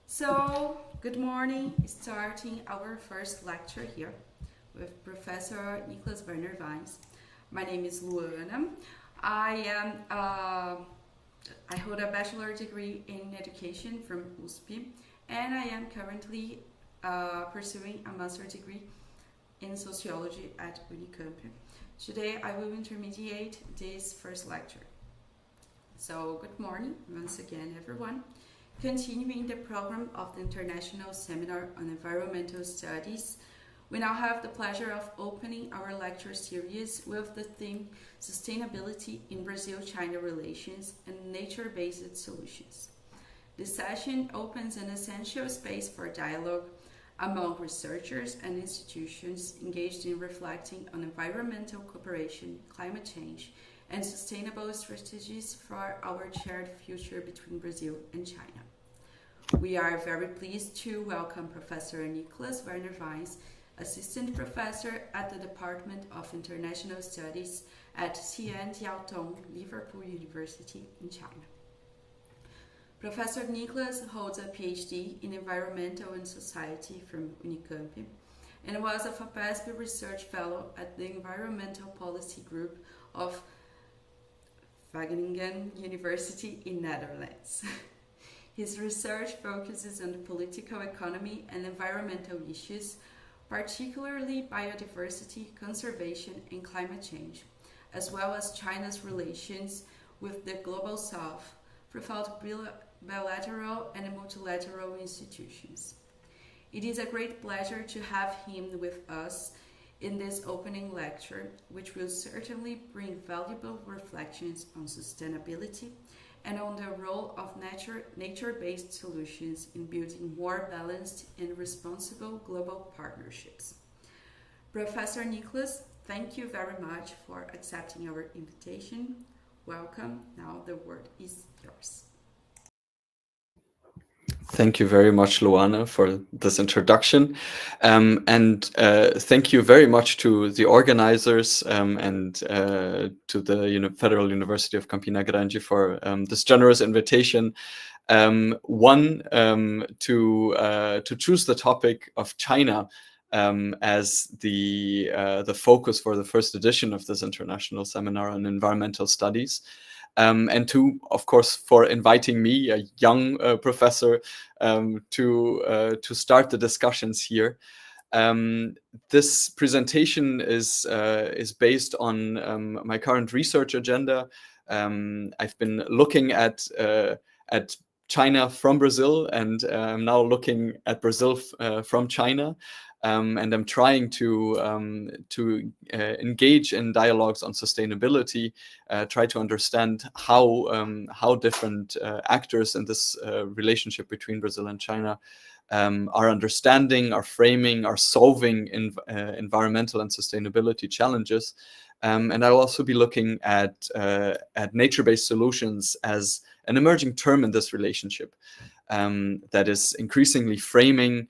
So, good morning. Starting our first lecture here with Professor Niklas Werner Weins. My name is Luana. I hold a bachelor degree in education from USP, and I am currently pursuing a master degree in sociology at Unicamp. Today, I will intermediate this first lecture. So, good morning once again, everyone. Continuing the program of the International Seminar on Environmental Studies, we now have the pleasure of opening our lecture series with the theme Sustainability in Brazil-China Relations and Nature-Based Solutions. This session opens an essential space for dialogue among researchers and institutions engaged in reflecting on environmental cooperation, climate change, and sustainable strategies for our shared future between Brazil and China. We are very pleased to welcome Professor Niklas Werner Weins, Assistant Professor at the Department of International Studies at Xi'an Jiaotong, Liverpool University in China. Professor Niklas holds a PhD in Environmental and Society from Unicamp and was a FAPESP Research Fellow at the Environmental Policy Group of Wageningen University in Netherlands. His research focuses on the political economy and environmental issues, particularly biodiversity, conservation, and climate change, as well as China's relations with the Global South, throughout bilateral and multilateral institutions. It is a great pleasure to have him with us in this opening lecture, which will certainly bring valuable reflections on sustainability and on the role of nature-based solutions in building more balanced and responsible global partnerships. Professor Niklas, thank you very much for accepting our invitation. Welcome. Now the word is yours. Thank you very much, Luana, for this introduction. And thank you very much to the organizers and to the Federal University of Campina Grande for this generous invitation. To choose the topic of China as the focus for the first edition of this international seminar on environmental studies. And two, of course, for inviting me, a young professor, to start the discussions here. This presentation is based on my current research agenda. I've been looking at China from Brazil, and I'm now looking at Brazil from China. And I'm trying to engage in dialogues on sustainability, try to understand how different actors in this relationship between Brazil and China are understanding, are framing, are solving environmental and sustainability challenges. And I'll also be looking at nature-based solutions as an emerging term in this relationship that is increasingly framing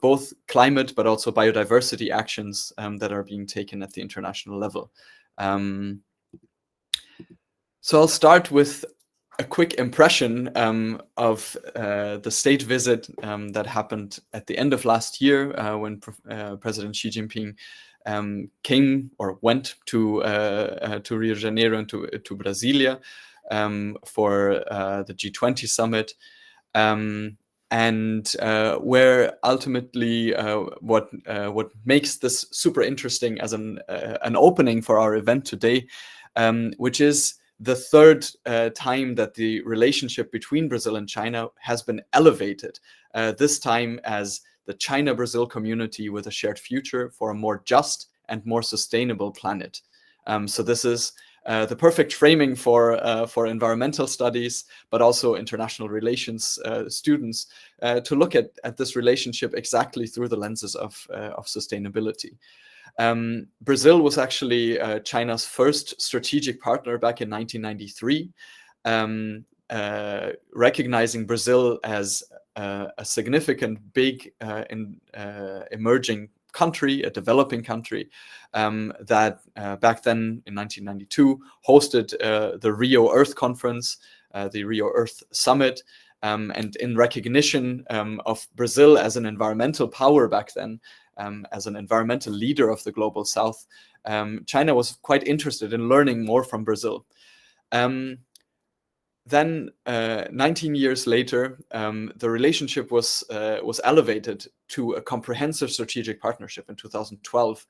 both climate but also biodiversity actions that are being taken at the international level. So I'll start with a quick impression of the state visit that happened at the end of last year when President Xi Jinping came or went to Rio de Janeiro and to Brasilia for the G20 summit. And where ultimately what makes this super interesting as an opening for our event today, which is the third time that the relationship between Brazil and China has been elevated, this time as the China-Brazil community with a shared future for a more just and more sustainable planet. So this is the perfect framing for environmental studies, but also international relations students to look at this relationship exactly through the lenses of sustainability. Brazil was actually China's first strategic partner back in 1993, recognizing Brazil as a significant, big, emerging country, a developing country that back then in 1992 hosted the Rio Earth Conference, the Rio Earth Summit. And in recognition of Brazil as an environmental power back then, as an environmental leader of the global South, China was quite interested in learning more from Brazil. Then, 19 years later, the relationship was elevated to a comprehensive strategic partnership in 2012,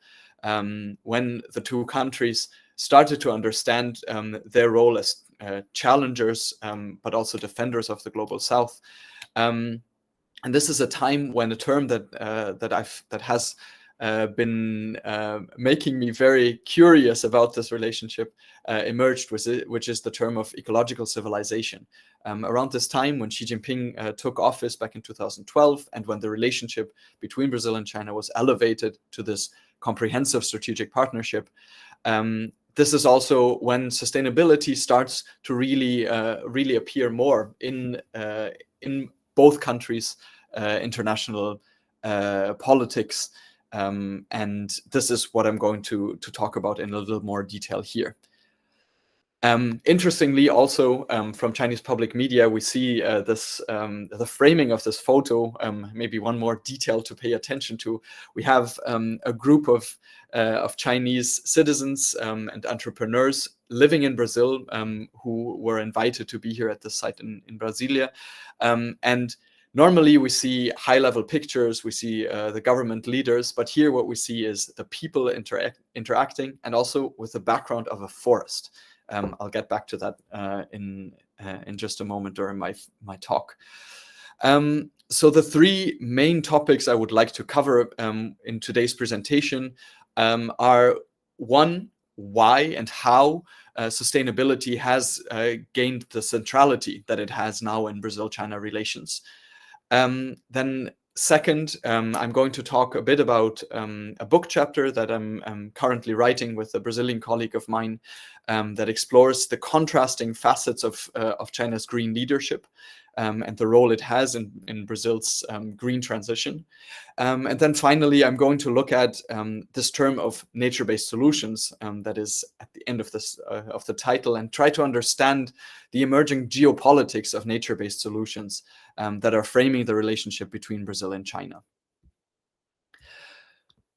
when the two countries started to understand their role as challengers, but also defenders of the global South. And this is a time when a term that has been making me very curious about this relationship emerged, which is the term of ecological civilization. Around this time, when Xi Jinping took office back in 2012, and when the relationship between Brazil and China was elevated to this comprehensive strategic partnership, this is also when sustainability starts to really appear more in both countries' international politics. And this is what I'm going to talk about in a little more detail here. Interestingly, also from Chinese public media, we see the framing of this photo. Maybe one more detail to pay attention to. We have a group of Chinese citizens and entrepreneurs living in Brazil who were invited to be here at the site in Brasilia. And normally we see high-level pictures, we see the government leaders, but here what we see is the people interacting, and also with the background of a forest. I'll get back to that in just a moment during my talk. So the three main topics I would like to cover in today's presentation are: one, why and how sustainability has gained the centrality that it has now in Brazil-China relations. Then second, I'm going to talk a bit about a book chapter that I'm currently writing with a Brazilian colleague of mine that explores the contrasting facets of China's green leadership and the role it has in Brazil's green transition. And then finally, I'm going to look at this term of nature-based solutions that is at the end of the title, and try to understand the emerging geopolitics of nature-based solutions that are framing the relationship between Brazil and China.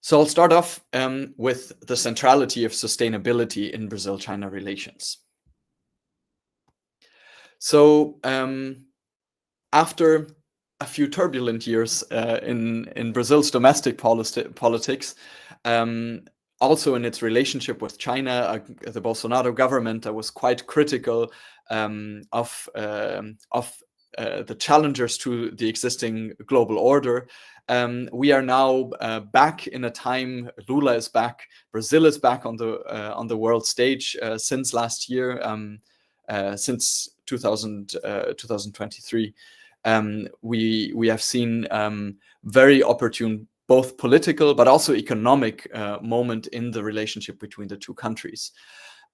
So I'll start off with the centrality of sustainability in Brazil-China relations. So after a few turbulent years in Brazil's domestic politics, also in its relationship with China, the Bolsonaro government was quite critical of the challengers to the existing global order. We are now back in a time. Lula is back. Brazil is back on the world stage since last year, since 2023. We have seen very opportune, both political but also economic moment in the relationship between the two countries.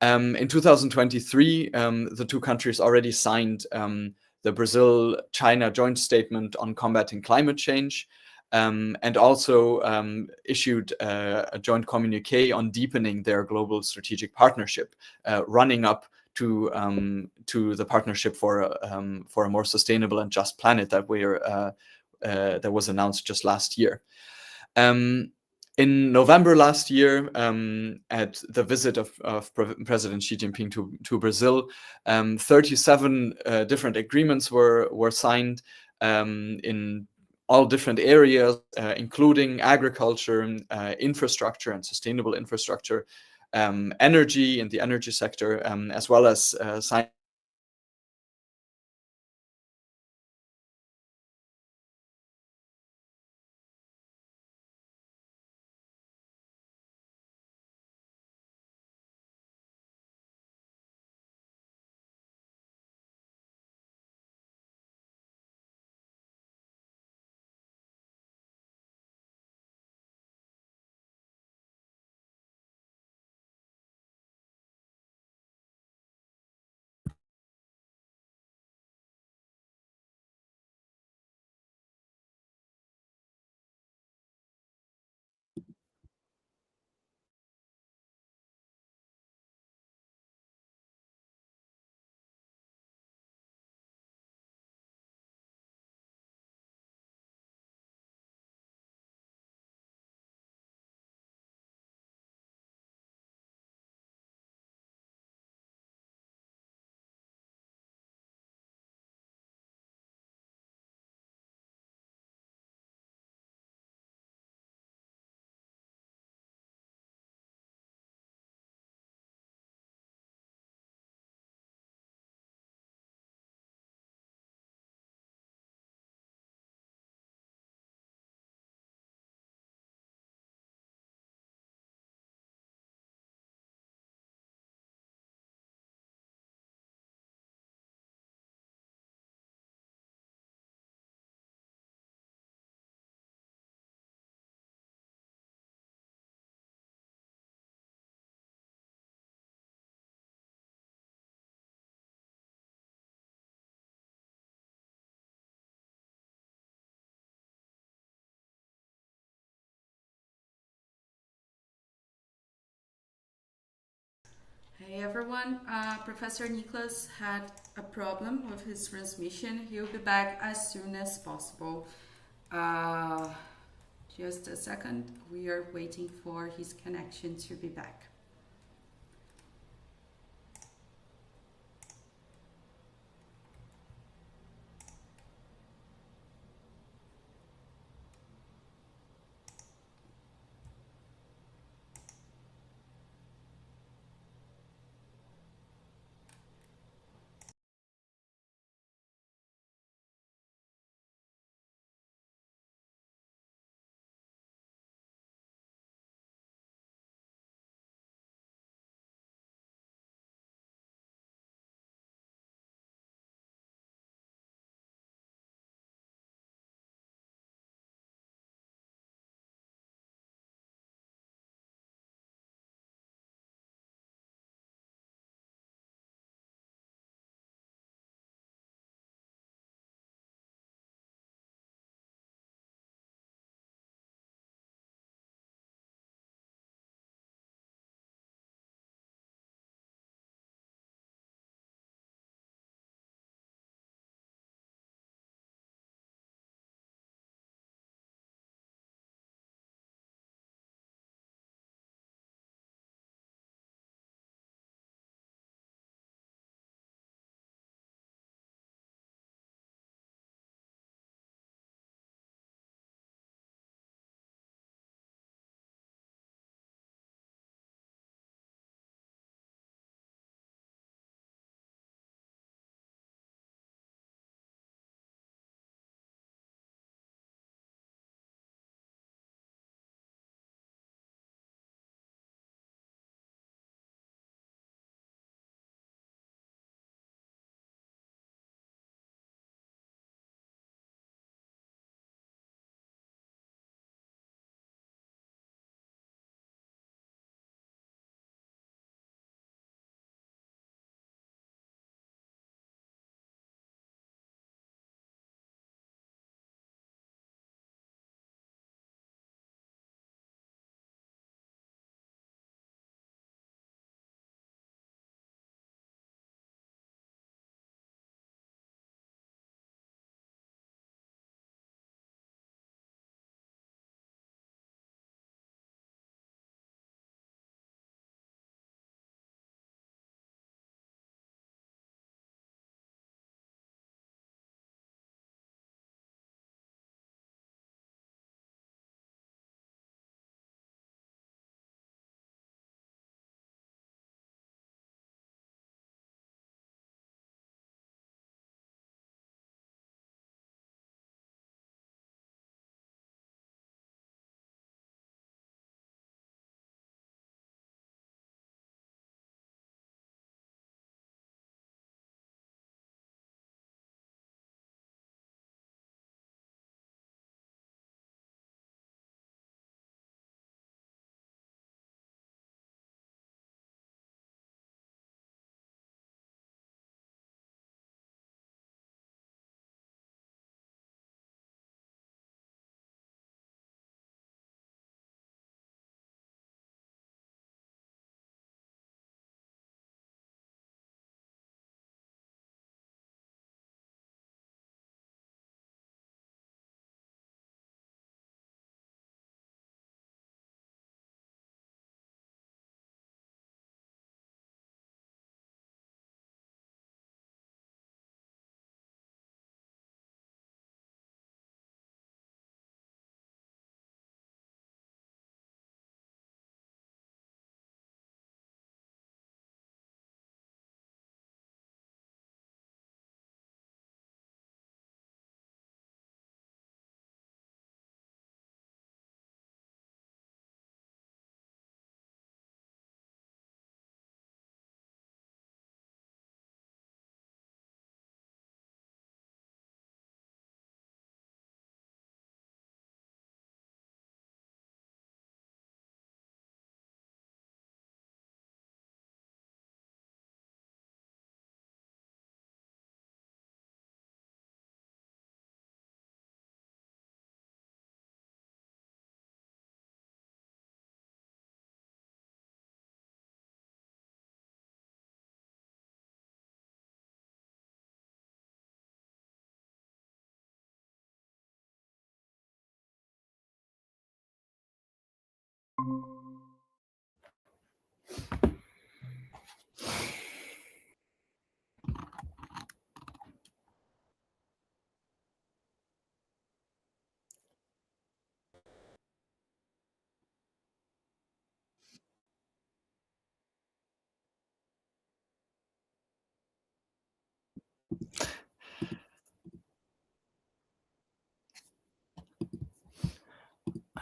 In 2023, the two countries already signed the Brazil-China joint statement on combating climate change, and also issued a joint communique on deepening their global strategic partnership, running up to the partnership for a more sustainable and just planet that was announced just last year. In November last year, at the visit of President Xi Jinping to Brazil, 37 different agreements were signed in all different areas, including agriculture, infrastructure and sustainable infrastructure, energy in the energy sector, as well as science. Hey everyone, Professor Niklas had a problem with his transmission. He'll be back as soon as possible. Just a second, we are waiting for his connection to be back.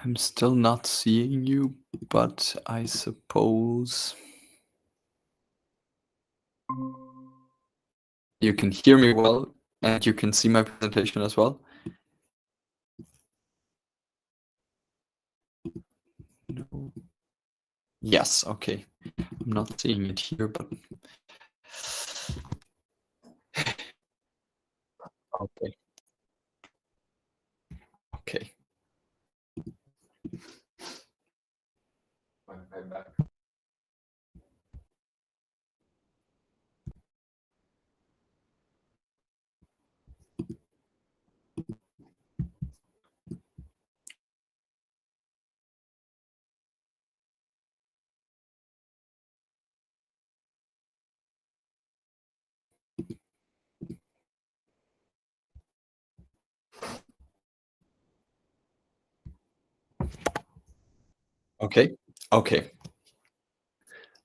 I'm still not seeing you, but I suppose you can hear me well and you can see my presentation as well. No. Yes, okay. I'm not seeing it here, but okay. Okay. I'm back. Okay. Okay.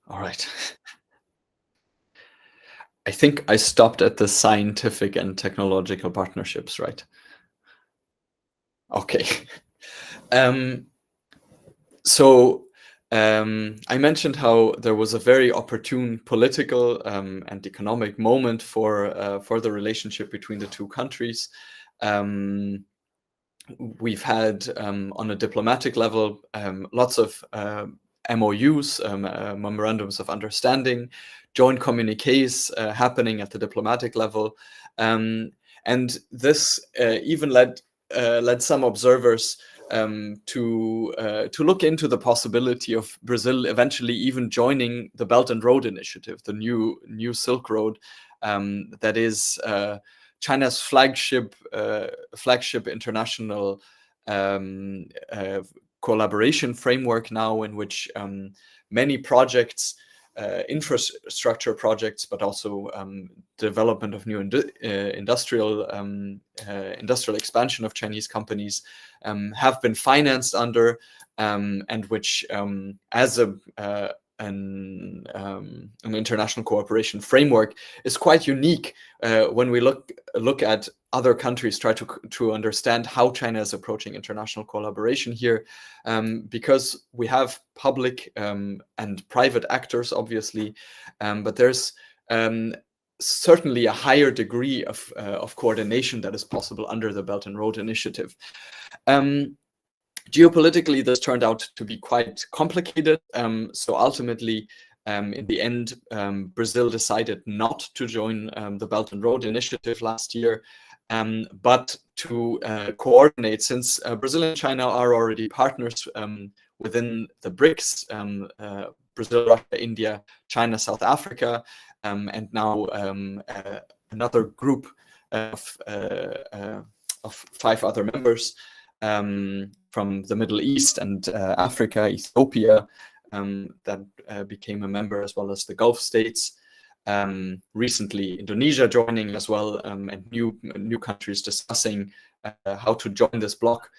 All right. I think I stopped at the scientific and technological partnerships, right? Okay. Um, so I mentioned how there was a very opportune political and economic moment for the relationship between the two countries. We've had on a diplomatic level lots of MOUs, memorandums of understanding, joint communiques happening at the diplomatic level, and this even led some observers to look into the possibility of Brazil eventually even joining the Belt and Road Initiative, the new Silk Road that is China's flagship international collaboration framework now, in which many projects, infrastructure projects, but also development of new industrial expansion of Chinese companies have been financed under, and which, as an international cooperation framework, is quite unique when we look at other countries try to understand how China is approaching international collaboration here, because we have public and private actors, obviously, but there's certainly a higher degree of coordination that is possible under the Belt and Road Initiative. Geopolitically, this turned out to be quite complicated. So ultimately, in the end, Brazil decided not to join the Belt and Road Initiative last year, but to coordinate, since Brazil and China are already partners within the BRICS, Brazil, Russia, India, China, South Africa, and now another group of 5 other members from the Middle East and Africa, Ethiopia, that became a member, as well as the Gulf states. Recently, Indonesia joining as well, and new countries discussing how to join this bloc.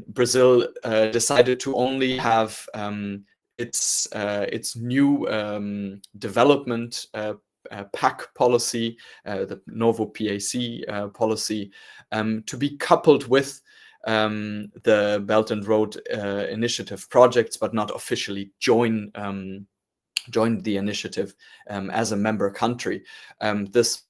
Brazil decided to only have its new development PAC policy, the Novo PAC policy, to be coupled with the Belt and Road Initiative projects, but not officially joined the initiative as a member country. This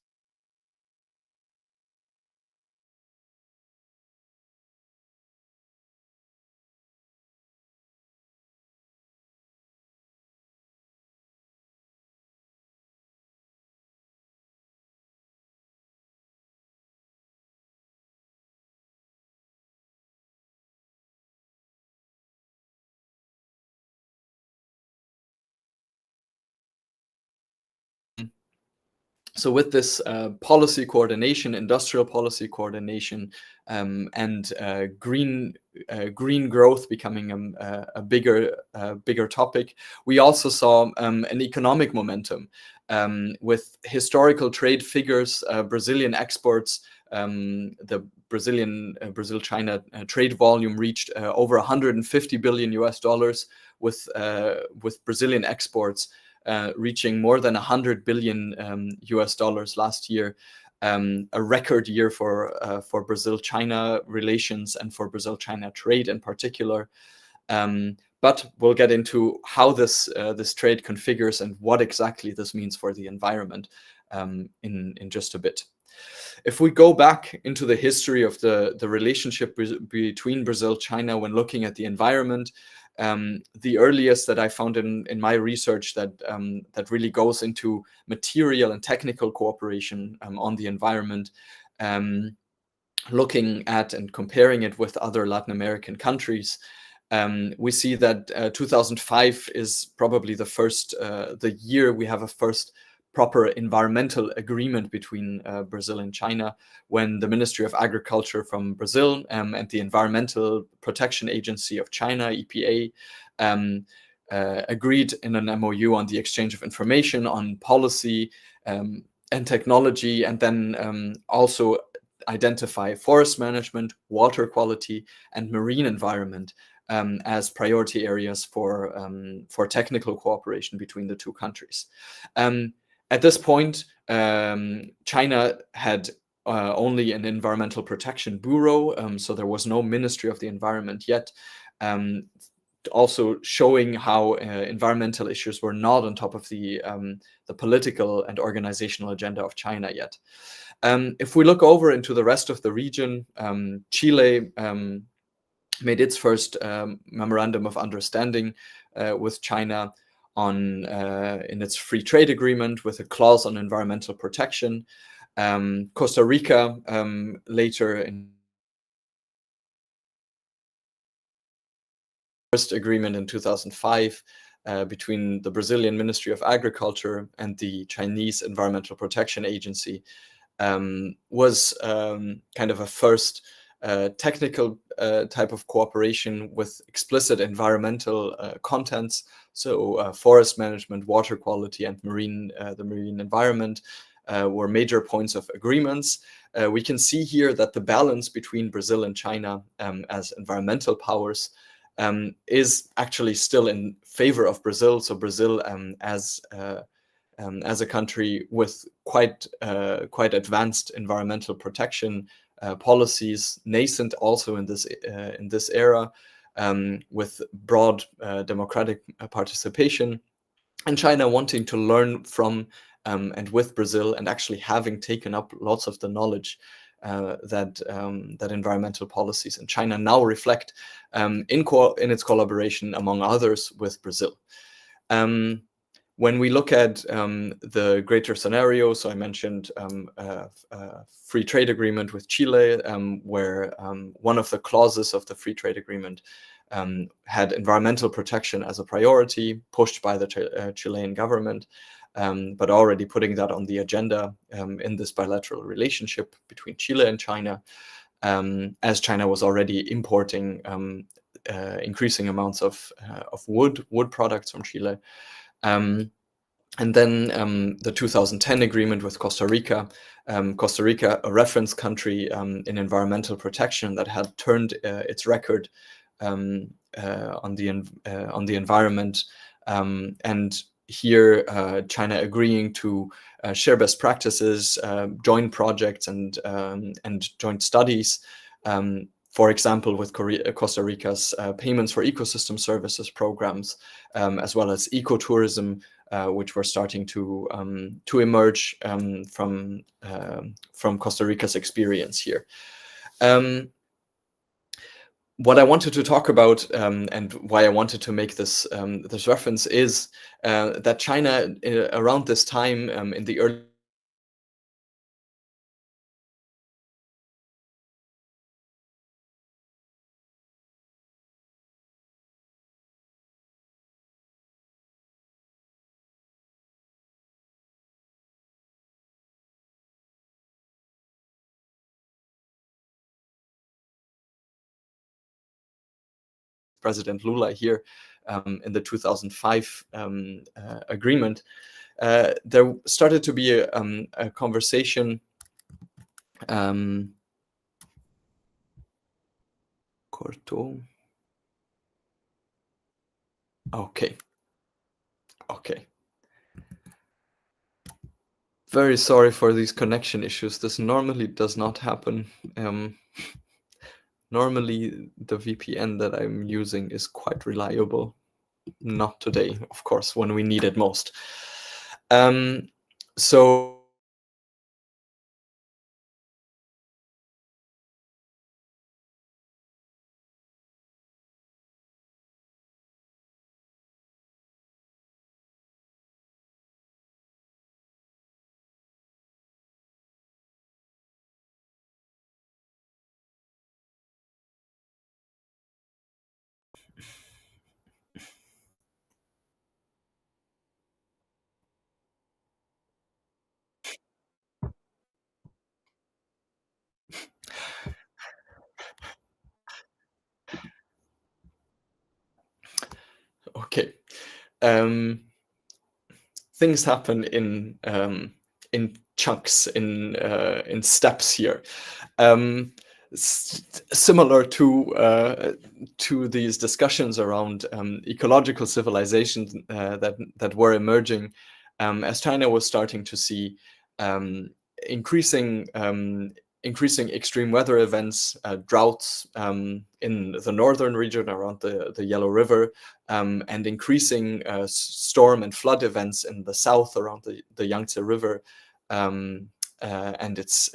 So with this policy coordination, industrial policy coordination, and green growth becoming a bigger topic, we also saw an economic momentum with historical trade figures. Brazilian exports, the Brazil-China trade volume reached over $150 billion with Brazilian exports reaching more than $100 billion last year. a record year for Brazil-China relations and for Brazil-China trade in particular. But we'll get into how this trade configures and what exactly this means for the environment in just a bit. If we go back into the history of the relationship between Brazil-China when looking at the environment, the earliest that I found in my research that really goes into material and technical cooperation on the environment, looking at and comparing it with other Latin American countries, we see that 2005 is probably the year we have a first proper environmental agreement between Brazil and China, when the Ministry of Agriculture from Brazil and the Environmental Protection Agency of China, EPA, agreed in an MOU on the exchange of information on policy and technology, and then also identify forest management, water quality, and marine environment as priority areas for technical cooperation between the two countries. At this point, China had only an Environmental Protection Bureau, so there was no Ministry of the Environment yet, also showing how environmental issues were not on top of the political and organizational agenda of China yet. If we look over into the rest of the region, Chile made its first memorandum of understanding with China in its free trade agreement with a clause on environmental protection. Costa Rica later in first agreement in 2005 between the Brazilian Ministry of Agriculture and the Chinese Environmental Protection Agency was kind of a first technical type of cooperation with explicit environmental contents. So forest management, water quality, and the marine environment were major points of agreements. We can see here that the balance between Brazil and China as environmental powers is actually still in favor of Brazil. So Brazil as a country with quite advanced environmental protection policies, nascent also in this era, with broad democratic participation, and China wanting to learn from and with Brazil, and actually having taken up lots of the knowledge that environmental policies in China now reflect in its collaboration, among others, with Brazil. When we look at the greater scenario, so I mentioned free trade agreement with Chile, where one of the clauses of the free trade agreement had environmental protection as a priority, pushed by the Chilean government, but already putting that on the agenda in this bilateral relationship between Chile and China, as China was already importing increasing amounts of wood products from Chile. And then the 2010 agreement with Costa Rica, a reference country in environmental protection that had turned its record on the environment, and here China agreeing to share best practices, joint projects, and joint studies. For example, with Costa Rica's payments for ecosystem services programs, as well as ecotourism, which were starting to emerge from Costa Rica's experience here. What I wanted to talk about and why I wanted to make this reference is that China, around this time in the early President Lula here in the 2005 agreement, there started to be a conversation. Corto. Okay. Very sorry for these connection issues. This normally does not happen. Normally, the VPN that I'm using is quite reliable. Not today, of course, when we need it most. So okay. Things happen in chunks, in steps here. Similar to these discussions around ecological civilizations that were emerging as China was starting to see increasing extreme weather events, droughts in the northern region around the Yellow River, and increasing storm and flood events in the south around the Yangtze River and its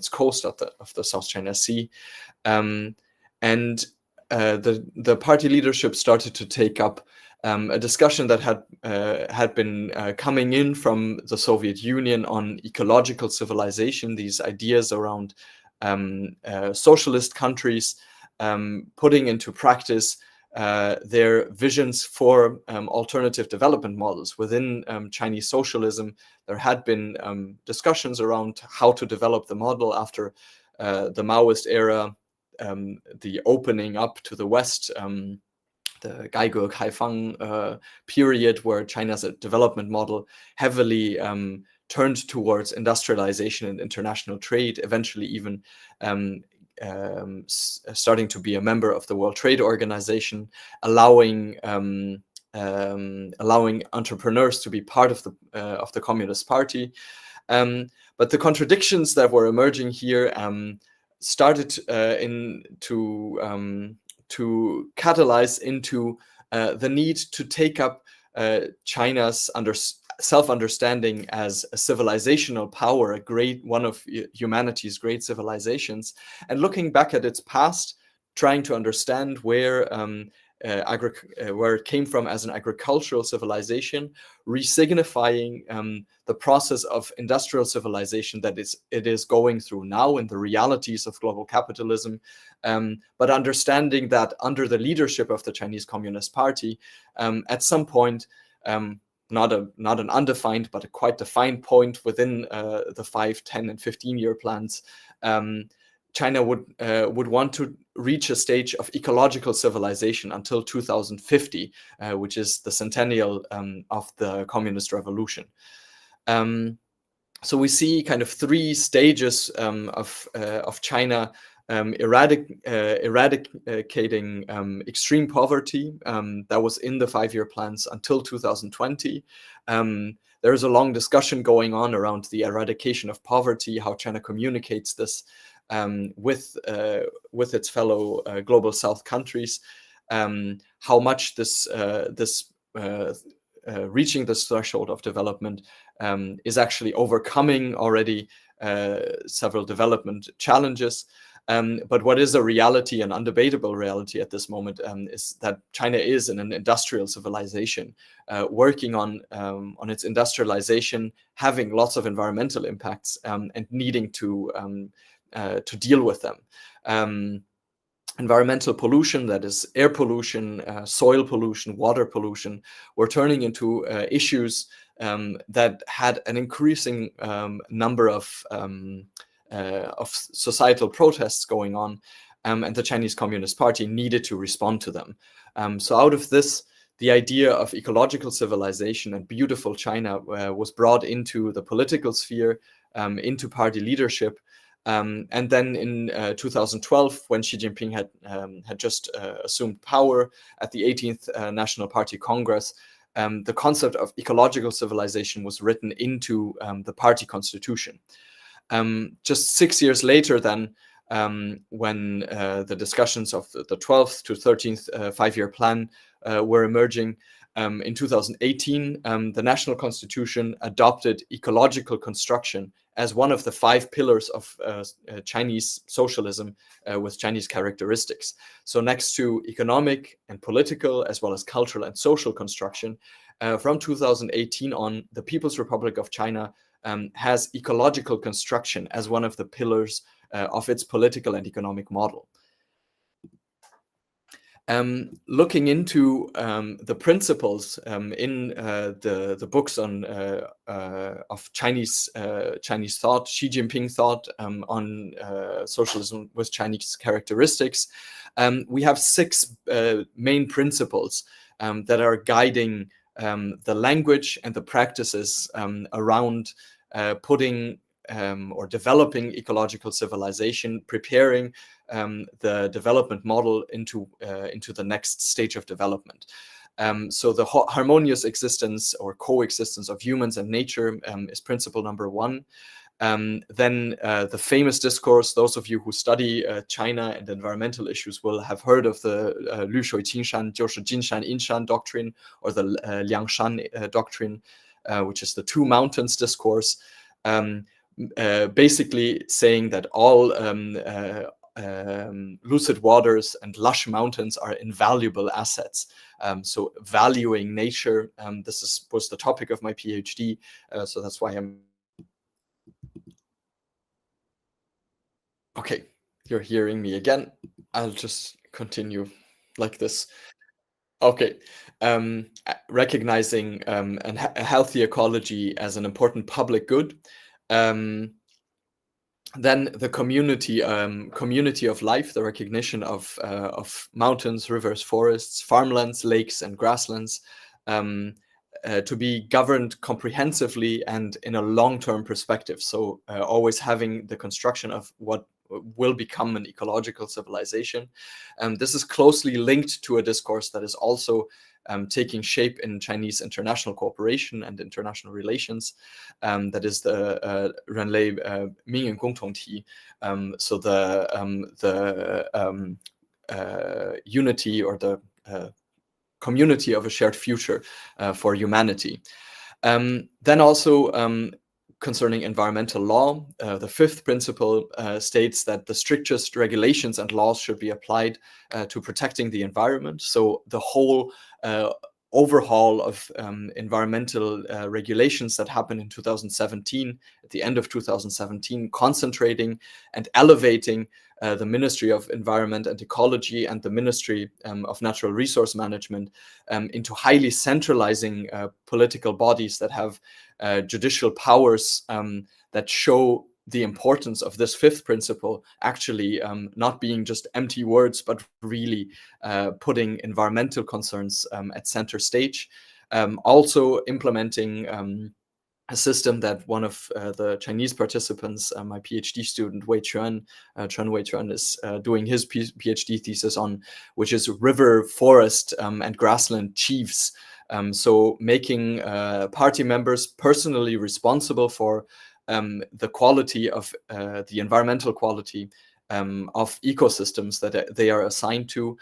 coast of the South China Sea, and the party leadership started to take up a discussion that had been coming in from the Soviet Union on ecological civilization. These ideas around socialist countries putting into practice their visions for alternative development models within Chinese socialism. There had been discussions around how to develop the model after the Maoist era, the opening up to the West, the 改革开放 period, where China's development model heavily turned towards industrialization and international trade, eventually even starting to be a member of the World Trade Organization, allowing entrepreneurs to be part of the Communist Party. But the contradictions that were emerging here started to catalyze into the need to take up China's self-understanding as a civilizational power, one of humanity's great civilizations, and looking back at its past, trying to understand where it came from as an agricultural civilization, resignifying the process of industrial civilization that it is going through now in the realities of global capitalism, but understanding that under the leadership of the Chinese Communist Party, at some point, not an undefined but a quite defined point within the 5, 10, and 15-year plans, China would want to reach a stage of ecological civilization until 2050, which is the centennial of the Communist Revolution. So we see kind of 3 stages of China eradicating extreme poverty that was in the 5-year plans until 2020. There is a long discussion going on around the eradication of poverty, how China communicates this with its fellow global South countries, how much this reaching this threshold of development is actually overcoming already several development challenges. But what is a reality, an undebatable reality at this moment, is that China is in an industrial civilization, working on its industrialization, having lots of environmental impacts, and needing to deal with them. Environmental pollution, that is air pollution, soil pollution, water pollution, were turning into issues that had an increasing number of societal protests going on, and the Chinese Communist Party needed to respond to them. So out of this, the idea of ecological civilization and beautiful China was brought into the political sphere, into party leadership. And then in 2012, when Xi Jinping had just assumed power at the 18th National Party Congress, the concept of ecological civilization was written into the party constitution. Just 6 years later, then, when the discussions of the 12th to 13th 5-year plan were emerging, in 2018, the national constitution adopted ecological construction as one of the 5 pillars of Chinese socialism with Chinese characteristics. So next to economic and political, as well as cultural and social construction, from 2018 on, the People's Republic of China has ecological construction as one of the pillars of its political and economic model. Looking into the principles in the books on of Chinese thought, Xi Jinping thought on socialism with Chinese characteristics, we have 6 main principles that are guiding the language and the practices around putting or developing ecological civilization, preparing the development model into the next stage of development. So the harmonious existence or coexistence of humans and nature is principle number 1. Then the famous discourse, those of you who study China and environmental issues will have heard of the 绿水青山就是金山银山 doctrine, or the Liangshan doctrine, which is the 2 mountains discourse. Basically saying that all lucid waters and lush mountains are invaluable assets. So valuing nature, this was the topic of my PhD, so that's why I'm... Okay, you're hearing me again. I'll just continue like this. Okay, recognizing a healthy ecology as an important public good. Then the community of life, the recognition of mountains, rivers, forests, farmlands, lakes, and grasslands, to be governed comprehensively and in a long-term perspective. So always having the construction of what will become an ecological civilization. This is closely linked to a discourse that is also taking shape in Chinese international cooperation and international relations. That is the Renlei Ming and Gongtongti. So the unity or the community of a shared future for humanity. Then also concerning environmental law, the 5th principle states that the strictest regulations and laws should be applied to protecting the environment. So the whole overhaul of environmental regulations that happened in 2017, at the end of 2017, concentrating and elevating the Ministry of Environment and Ecology and the Ministry of Natural Resource Management into highly centralizing political bodies that have judicial powers that show the importance of this 5th principle actually not being just empty words, but really putting environmental concerns at center stage. Also implementing a system that one of the Chinese participants, my PhD student Wei Quan, Chen Wei Quan, is doing his PhD thesis on, which is river, forest, and grassland chiefs. So making party members personally responsible for the quality of the environmental quality of ecosystems that they are assigned to.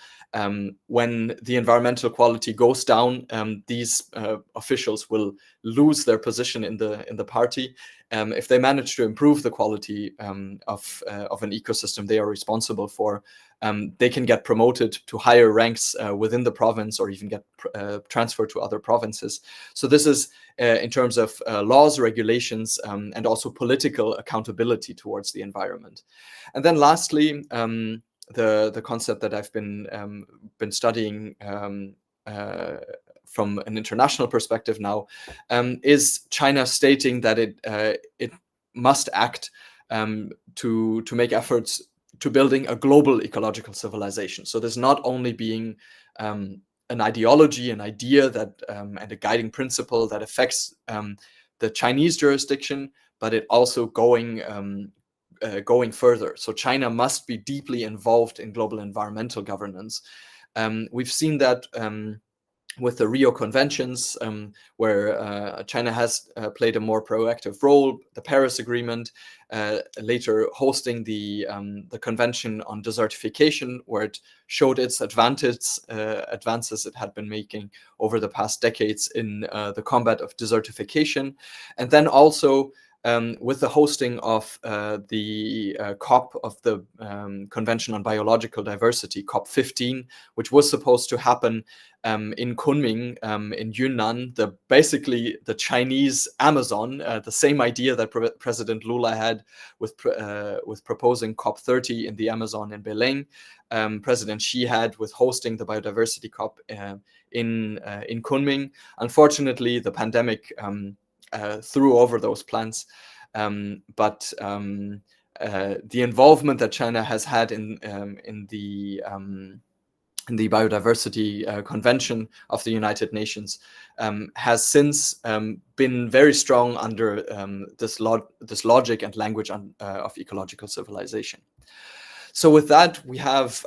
When the environmental quality goes down, these officials will lose their position in the party. If they manage to improve the quality of an ecosystem they are responsible for, they can get promoted to higher ranks within the province, or even get transferred to other provinces. So this is in terms of laws, regulations, and also political accountability towards the environment. And then lastly, the concept that I've been studying from an international perspective now is China stating that it must act to make efforts to building a global ecological civilization. So there's not only being an ideology, an idea that and a guiding principle that affects the Chinese jurisdiction, but it also going further. So China must be deeply involved in global environmental governance. We've seen that with the Rio Conventions, where China has played a more proactive role, the Paris Agreement, later hosting the Convention on Desertification, where it showed its advances it had been making over the past decades in the combat of desertification, and then also with the hosting of the COP of the Convention on Biological Diversity, COP15, which was supposed to happen in Kunming in Yunnan, basically the Chinese Amazon, the same idea that President Lula had with proposing COP30 in the Amazon in Belém. President Xi had with hosting the biodiversity COP in Kunming. Unfortunately, the pandemic threw over those plans, but the involvement that China has had in the Biodiversity Convention of the United Nations has since been very strong under this logic and language of ecological civilization. So with that, we have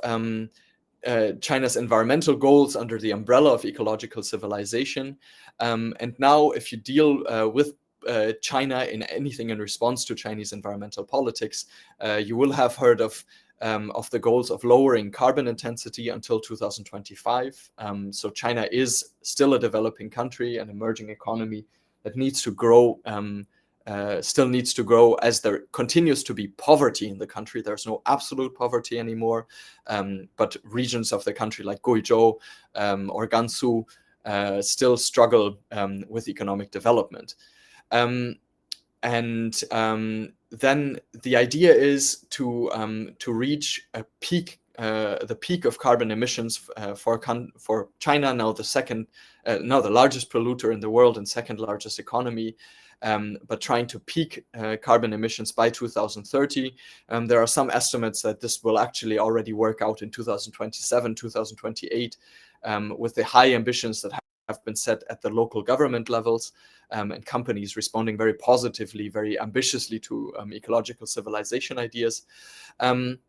China's environmental goals under the umbrella of ecological civilization. And now if you deal with China in anything in response to Chinese environmental politics, you will have heard of the goals of lowering carbon intensity until 2025. So China is still a developing country, an emerging economy that needs to grow, still needs to grow as there continues to be poverty in the country. There's no absolute poverty anymore, but regions of the country like Guizhou or Gansu still struggle with economic development. Then the idea is to reach a peak, the peak of carbon emissions for China, now the largest polluter in the world and second largest economy, but trying to peak carbon emissions by 2030. There are some estimates that this will actually already work out in 2027, 2028, with the high ambitions that have been set at the local government levels, and companies responding very positively, very ambitiously to ecological civilization ideas, and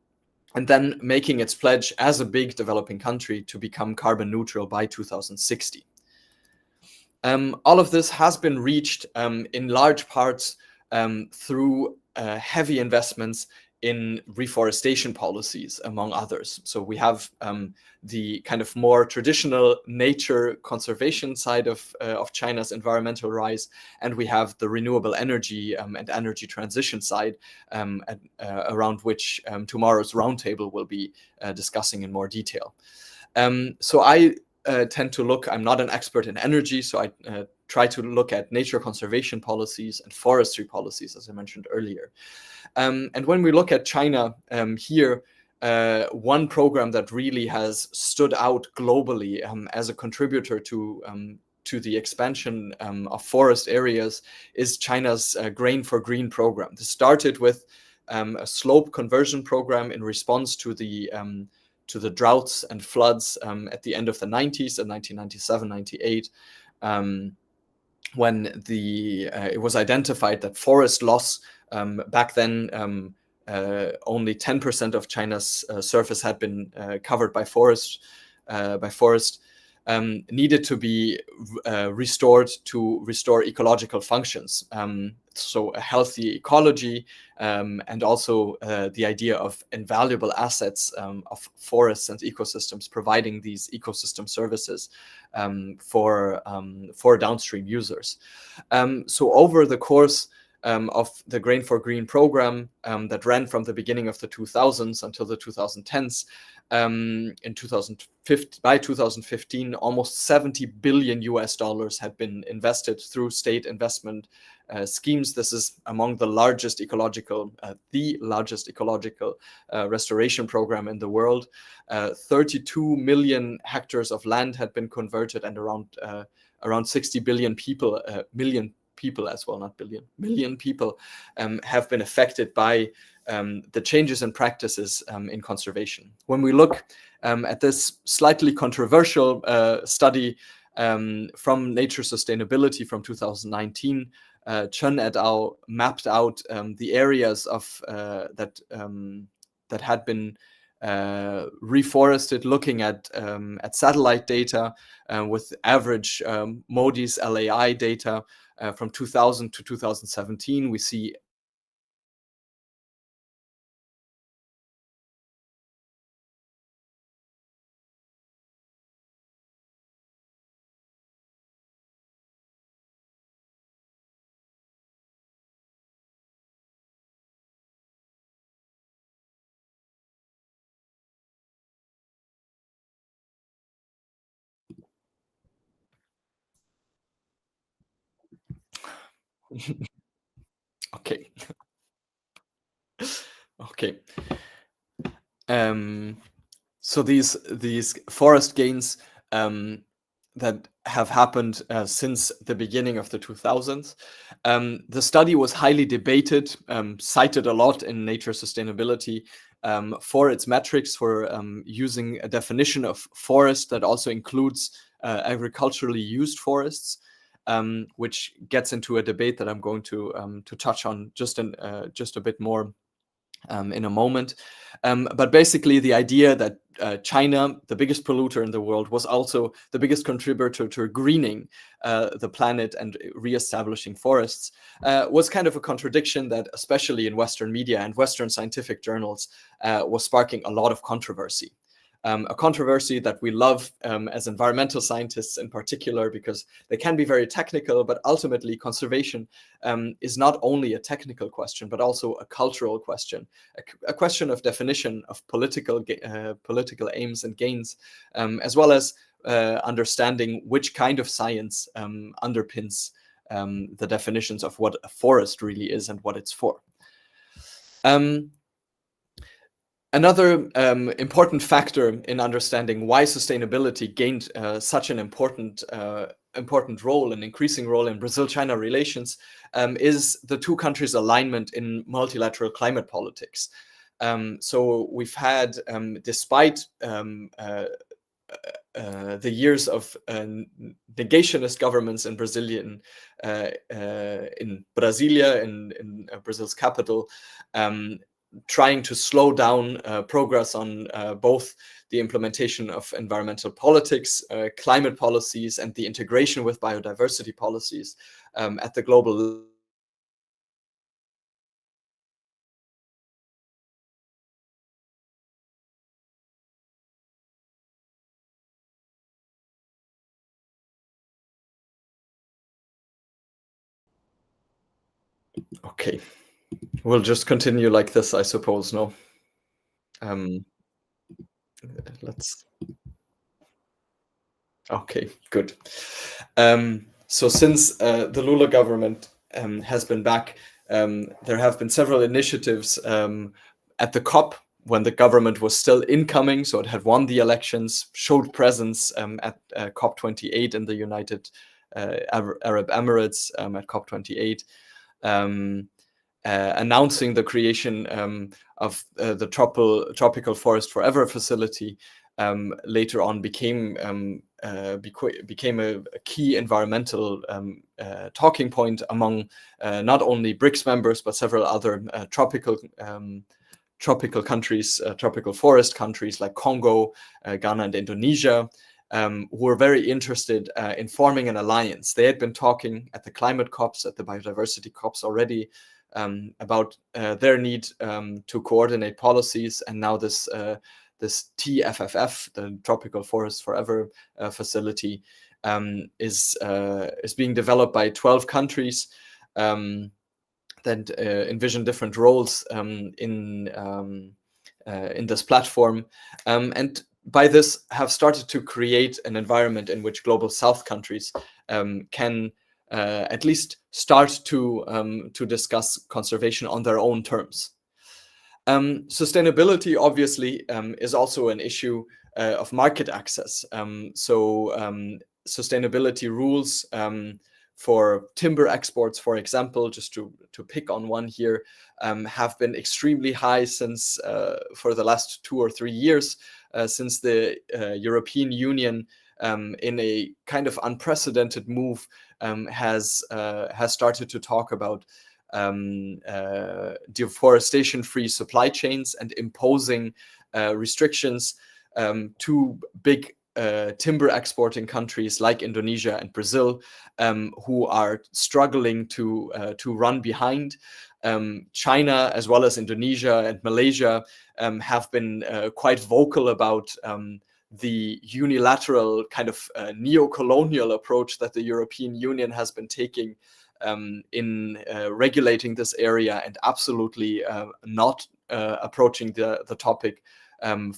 then making its pledge as a big developing country to become carbon neutral by 2060. All of this has been reached in large parts through heavy investments in reforestation policies, among others. So we have the kind of more traditional nature conservation side of China's environmental rise, and we have the renewable energy and energy transition side, around which tomorrow's roundtable will be discussing in more detail. So I tend to look, I'm not an expert in energy, so I try to look at nature conservation policies and forestry policies, as I mentioned earlier. And when we look at China here, one program that really has stood out globally as a contributor to the expansion of forest areas is China's Grain for Green program. This started with a slope conversion program in response to the droughts and floods at the end of the 90s, in 1997, 98, when it was identified that forest loss back then, only 10% of China's surface had been covered by forest, needed to be restored to restore ecological functions. So a healthy ecology, and also the idea of invaluable assets of forests and ecosystems, providing these ecosystem services for downstream users. So over the course of the Grain for Green program that ran from the beginning of the 2000s until the 2010s, by 2015, almost $70 billion had been invested through state investment schemes. This is among the largest ecological restoration program in the world. 32 million hectares of land had been converted, and around 60 billion people, million people as well, not billion, million people have been affected by the changes in practices in conservation. When we look at this slightly controversial study from Nature Sustainability from 2019, Chen et al. Mapped out the areas of that had been reforested, looking at satellite data with average MODIS LAI data from 2000 to 2017, we see okay. Okay. So these forest gains that have happened since the beginning of the 2000s. The study was highly debated, cited a lot in Nature Sustainability for its metrics, for using a definition of forest that also includes agriculturally used forests, which gets into a debate that I'm going to touch on just a bit more in a moment. But basically the idea that China, the biggest polluter in the world, was also the biggest contributor to greening the planet and reestablishing forests was kind of a contradiction that, especially in Western media and Western scientific journals, was sparking a lot of controversy. A controversy that we love as environmental scientists in particular, because they can be very technical, but ultimately conservation is not only a technical question, but also a cultural question, a question of definition of political aims and gains, as well as understanding which kind of science underpins the definitions of what a forest really is and what it's for. Another important factor in understanding why sustainability gained such an important role, an increasing role in Brazil-China relations, is the two countries' alignment in multilateral climate politics. So we've had, despite the years of negationist governments in Brasilia, in Brazil's capital, trying to slow down progress on both the implementation of environmental politics, climate policies, and the integration with biodiversity policies at the global level. Okay, we'll just continue like this, I suppose, no? Let's... Okay, good. So since the Lula government has been back, there have been several initiatives at the COP when the government was still incoming, so it had won the elections, showed presence at COP28 in the United Arab Emirates at COP28, announcing the creation of the Tropical Forest Forever facility. Later on became a key environmental talking point among not only BRICS members, but several other tropical countries, tropical forest countries like Congo, Ghana, and Indonesia, who were very interested in forming an alliance. They had been talking at the climate COPs, at the biodiversity COPs already, about their need to coordinate policies, and now this TFFF, the Tropical Forest Forever facility, is being developed by 12 countries that envision different roles in this platform, and by this have started to create an environment in which Global South countries can at least start to discuss conservation on their own terms. Sustainability, obviously, is also an issue of market access. Sustainability rules for timber exports, for example, just to pick on one here, have been extremely high since for the last 2 or 3 years, since the European Union, in a kind of unprecedented move, has started to talk about deforestation-free supply chains and imposing restrictions. Two big timber exporting countries like Indonesia and Brazil, who are struggling to run behind. China, as well as Indonesia and Malaysia, have been quite vocal about the unilateral kind of neo-colonial approach that the European Union has been taking in regulating this area, and absolutely not approaching the topic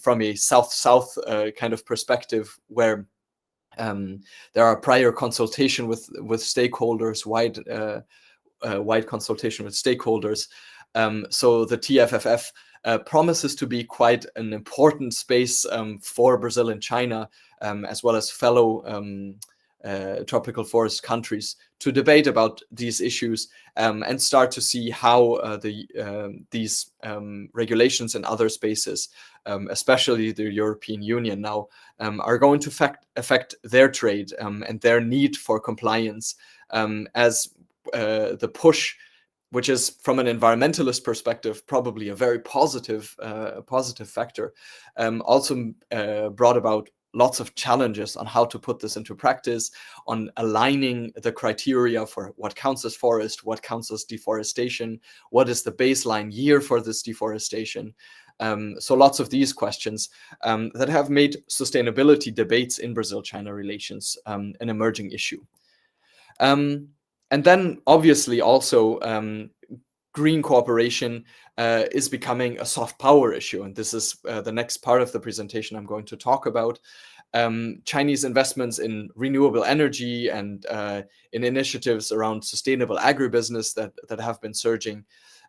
from a south-south kind of perspective, where there are prior consultation with stakeholders, wide consultation with stakeholders. So the TFFF promises to be quite an important space for Brazil and China, as well as fellow tropical forest countries, to debate about these issues and start to see how these regulations in other spaces, especially the European Union now, are going to affect their trade and their need for compliance, as the push, which is from an environmentalist perspective probably a very positive factor, also brought about lots of challenges on how to put this into practice, on aligning the criteria for what counts as forest, what counts as deforestation, what is the baseline year for this deforestation. So lots of these questions that have made sustainability debates in Brazil-China relations an emerging issue. And then obviously also green cooperation is becoming a soft power issue. And this is the next part of the presentation I'm going to talk about. Chinese investments in renewable energy and in initiatives around sustainable agribusiness that have been surging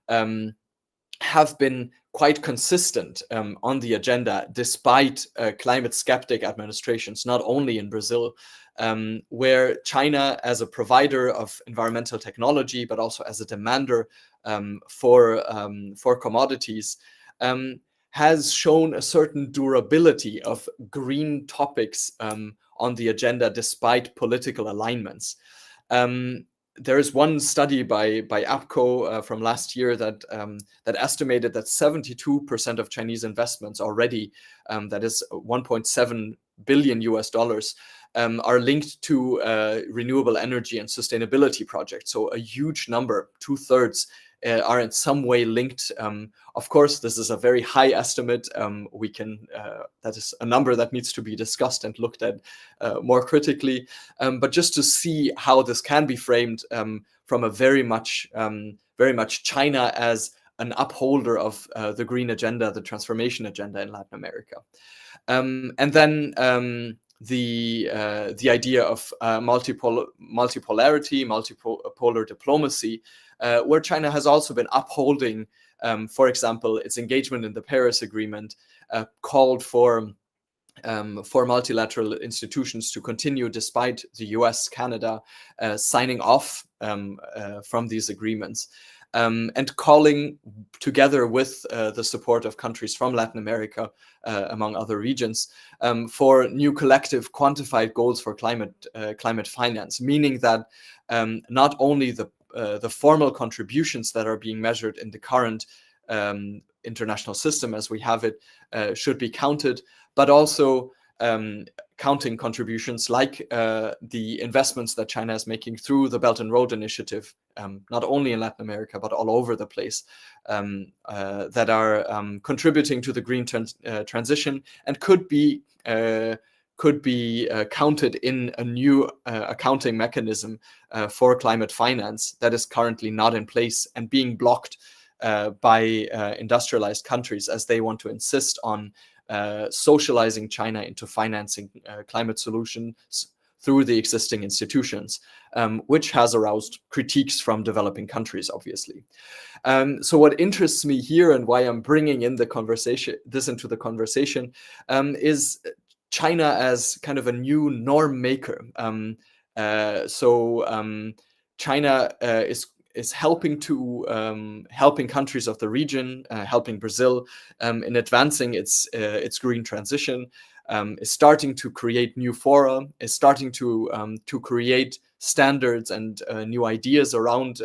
have been quite consistent on the agenda, despite climate skeptic administrations, not only in Brazil, where China, as a provider of environmental technology, but also as a demander for commodities, has shown a certain durability of green topics on the agenda, despite political alignments. There is one study by APCO from last year that estimated that 72% of Chinese investments already, that is 1.7 billion US dollars, are linked to renewable energy and sustainability projects. So a huge number, 2/3, are in some way linked. Of course, this is a very high estimate. That is a number that needs to be discussed and looked at more critically. But just to see how this can be framed from a very much China as an upholder of the green agenda, the transformation agenda in Latin America. And then the idea of multipolarity, multipolar diplomacy, where China has also been upholding, for example, its engagement in the Paris Agreement, called for multilateral institutions to continue despite the US, Canada signing off from these agreements, and calling, together with the support of countries from Latin America, among other regions, for new collective quantified goals for climate finance, meaning that not only the formal contributions that are being measured in the current international system as we have it should be counted, but also counting contributions like the investments that China is making through the Belt and Road Initiative, not only in Latin America, but all over the place, that are contributing to the green transition and could be counted in a new accounting mechanism for climate finance that is currently not in place and being blocked by industrialized countries, as they want to insist on socializing China into financing climate solutions through the existing institutions, which has aroused critiques from developing countries, obviously. So what interests me here, and why I'm bringing in this into the conversation, is China as kind of a new norm maker. China is helping countries of the region, helping Brazil in advancing its green transition, is starting to create new fora, is starting to create standards and new ideas around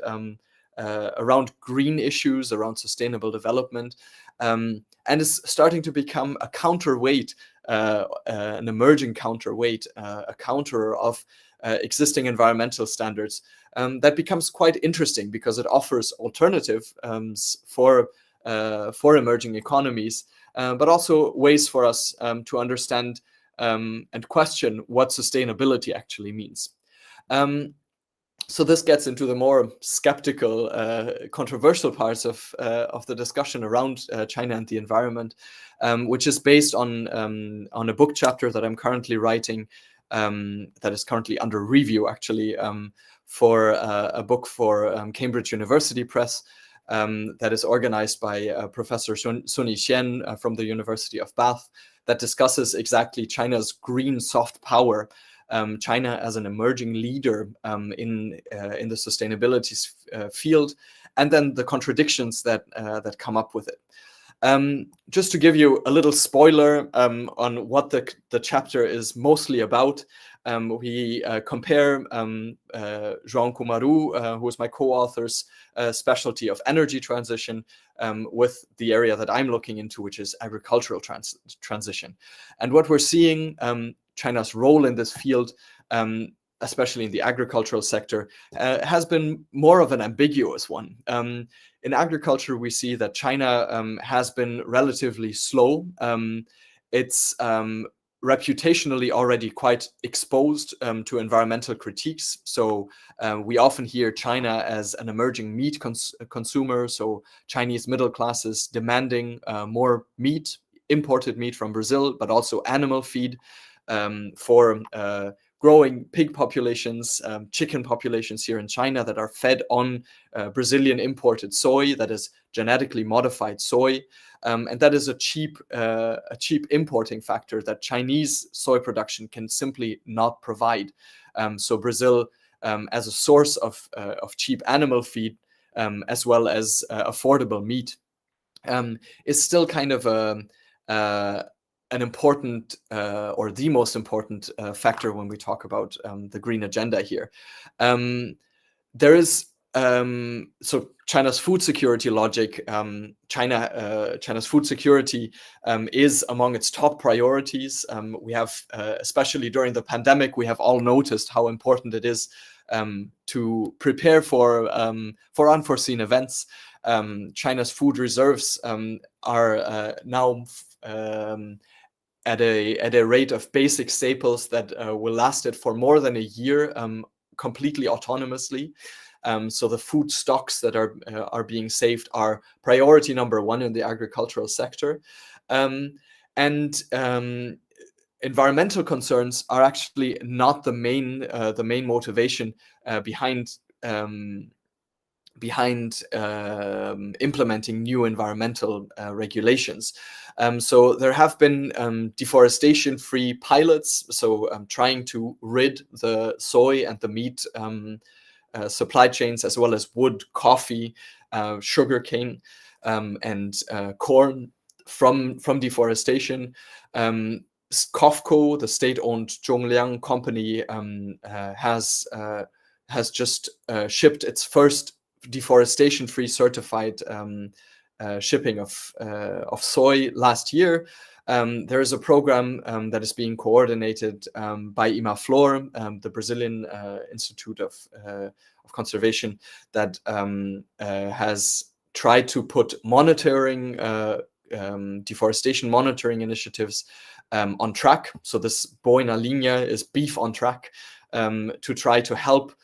green issues, around sustainable development, and is starting to become a counterweight, an emerging counterweight, a counter of existing environmental standards that becomes quite interesting because it offers alternatives for emerging economies, but also ways for us to understand and question what sustainability actually means. So this gets into the more skeptical, controversial parts of the discussion around China and the environment, which is based on a book chapter that I'm currently writing, that is currently under review, actually, for a book for Cambridge University Press, that is organized by Professor Sun Yixien from the University of Bath, that discusses exactly China's green soft power, China as an emerging leader in the sustainability field, and then the contradictions that come up with it. Just to give you a little spoiler on what the chapter is mostly about, we compare João Kumaru, who is my co-author's specialty of energy transition, with the area that I'm looking into, which is agricultural transition. And what we're seeing, China's role in this field, especially in the agricultural sector, has been more of an ambiguous one. In agriculture, we see that China has been relatively slow. It's reputationally already quite exposed to environmental critiques. So we often hear China as an emerging meat consumer. So Chinese middle classes demanding more meat, imported meat from Brazil, but also animal feed for growing pig populations, chicken populations here in China that are fed on Brazilian imported soy, that is genetically modified soy, and that is a cheap importing factor that Chinese soy production can simply not provide. So Brazil, as a source of cheap animal feed, as well as affordable meat, is still kind of an important or the most important factor when we talk about the green agenda here. There is so China's food security logic. China's food security is among its top priorities. We have, especially during the pandemic, we have all noticed how important it is to prepare for unforeseen events. China's food reserves are now at a rate of basic staples that will last it for more than a year, completely autonomously. So the food stocks that are being saved are priority number one in the agricultural sector, and environmental concerns are actually not the main motivation behind implementing new environmental regulations. So there have been deforestation-free pilots, so trying to rid the soy and the meat supply chains, as well as wood, coffee, sugarcane, and corn from deforestation. COFCO, the state-owned Zhongliang company, has just shipped its first deforestation-free certified shipping of soy last year. There is a program that is being coordinated by IMAFLOR, the Brazilian Institute of Conservation, that has tried to put monitoring, deforestation monitoring initiatives on track. So this Boi na Linha is beef on track, to try to help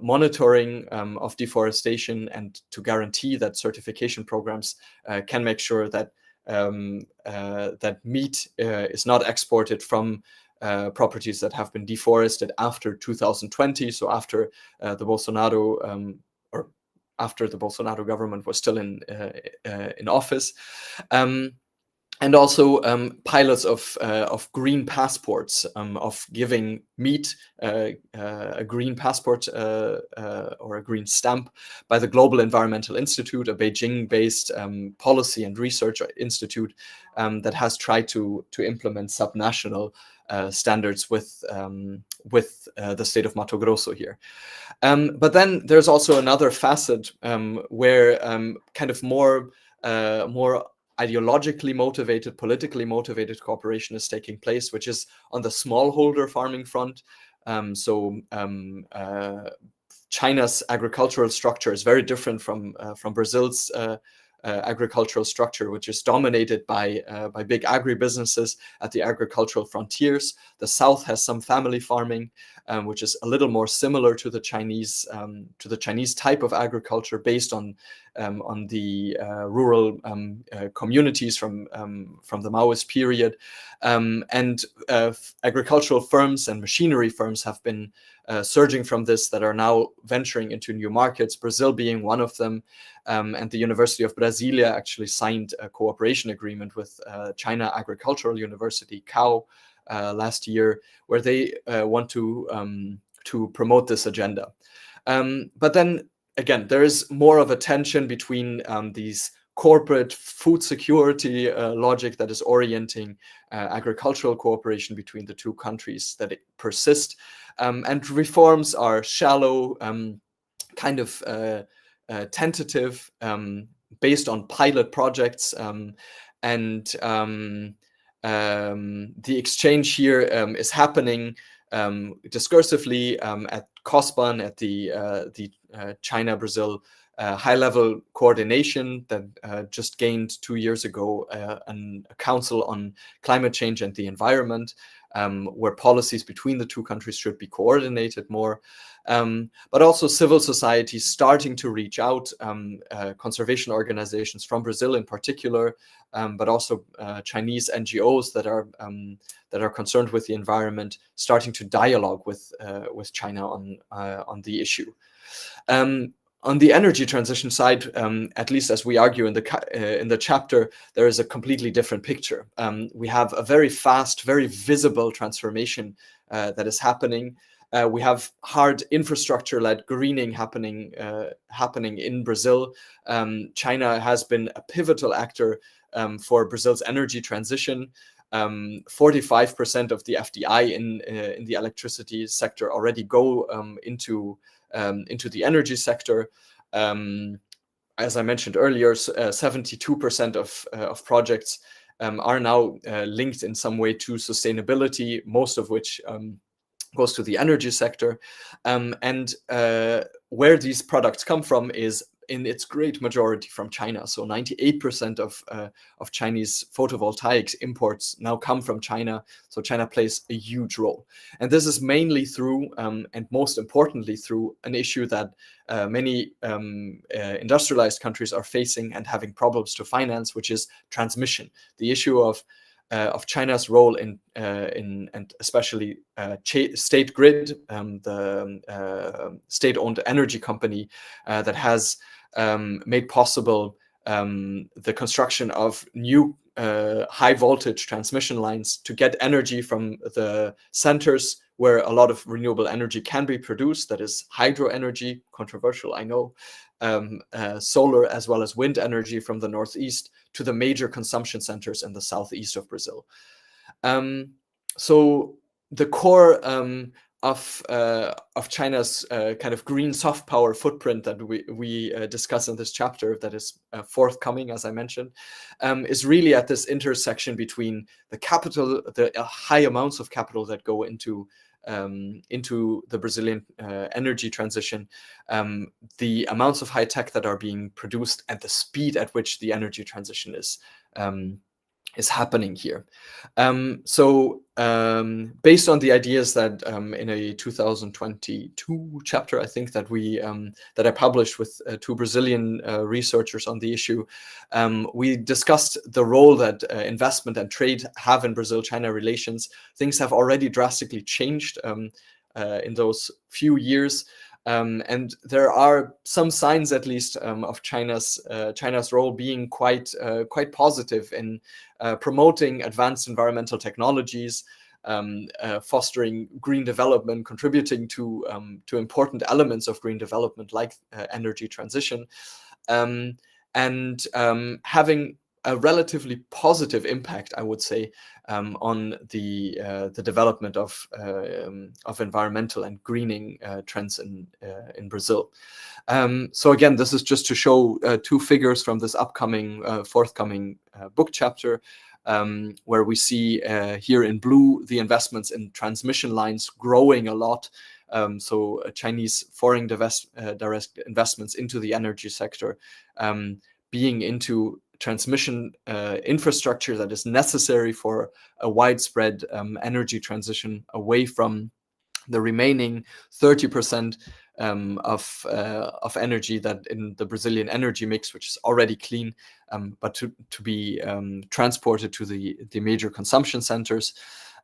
monitoring of deforestation and to guarantee that certification programs can make sure that that meat is not exported from properties that have been deforested after 2020, so after the Bolsonaro or after the Bolsonaro government was still in office. And also pilots of green passports, of giving meat a green passport or a green stamp by the Global Environmental Institute, a Beijing-based policy and research institute that has tried to implement subnational standards with the state of Mato Grosso here. But then there's also another facet where kind of more ideologically motivated, politically motivated cooperation is taking place, which is on the smallholder farming front. China's agricultural structure is very different from Brazil's agricultural structure, which is dominated by big agribusinesses at the agricultural frontiers. The South has some family farming, which is a little more similar to the Chinese type of agriculture, based on the rural communities from the Maoist period. And agricultural firms and machinery firms have been surging from this, that are now venturing into new markets, Brazil being one of them. And the University of Brasilia actually signed a cooperation agreement with China Agricultural University, CAU, last year, where they want to promote this agenda. But then again, there is more of a tension between these corporate food security logic that is orienting agricultural cooperation between the two countries, that it persists. And reforms are shallow, kind of tentative, based on pilot projects. And the exchange here is happening discursively at COSPAN, at the China-Brazil high-level coordination that just gained 2 years ago a council on climate change and the environment, where policies between the two countries should be coordinated more. But also civil society starting to reach out, conservation organizations from Brazil in particular, but also Chinese NGOs that are concerned with the environment, starting to dialogue with China on the issue. On the energy transition side, at least as we argue in the chapter, there is a completely different picture. We have a very fast, very visible transformation that is happening. We have hard infrastructure-led greening happening in Brazil. China has been a pivotal actor for Brazil's energy transition. 45% of the FDI in the electricity sector already go into the energy sector. As I mentioned earlier, 72% of projects are now linked in some way to sustainability, most of which goes to the energy sector. And where these products come from is in its great majority from China. So 98% of Chinese photovoltaics imports now come from China. So China plays a huge role. And this is mainly through, and most importantly, through an issue that many industrialized countries are facing and having problems to finance, which is transmission. The issue of China's role in and especially State Grid, the state-owned energy company that has made possible the construction of new high voltage transmission lines to get energy from the centers where a lot of renewable energy can be produced. That is hydro energy, controversial, I know, solar as well as wind energy from the northeast to the major consumption centers in the southeast of Brazil. So the core of China's kind of green soft power footprint that we discuss in this chapter, that is forthcoming, as I mentioned, is really at this intersection between the capital, the high amounts of capital that go into the Brazilian energy transition, the amounts of high tech that are being produced, and the speed at which the energy transition is happening here. Based on the ideas that in a 2022 chapter, I think that that I published with two Brazilian researchers on the issue, we discussed the role that investment and trade have in Brazil-China relations. Things have already drastically changed in those few years. And there are some signs, at least, of China's role being quite positive in promoting advanced environmental technologies, fostering green development, contributing to important elements of green development like energy transition, and having a relatively positive impact, I would say, on the development of environmental and greening trends in Brazil. So again, this is just to show two figures from this upcoming forthcoming book chapter, where we see here in blue the investments in transmission lines growing a lot. So Chinese foreign direct investments into the energy sector, being into transmission infrastructure that is necessary for a widespread energy transition away from the remaining 30% of energy that in the Brazilian energy mix, which is already clean, but to be transported to the major consumption centers.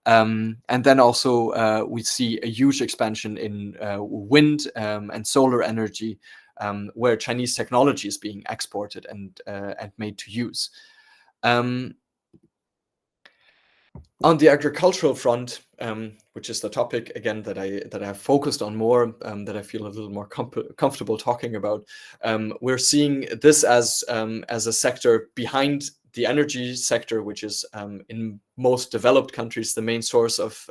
And then also we see a huge expansion in wind and solar energy, where Chinese technology is being exported and made to use. On the agricultural front, which is the topic again that I have focused on more, that I feel a little more comfortable talking about, we're seeing this as a sector behind the energy sector, which is in most developed countries the main source of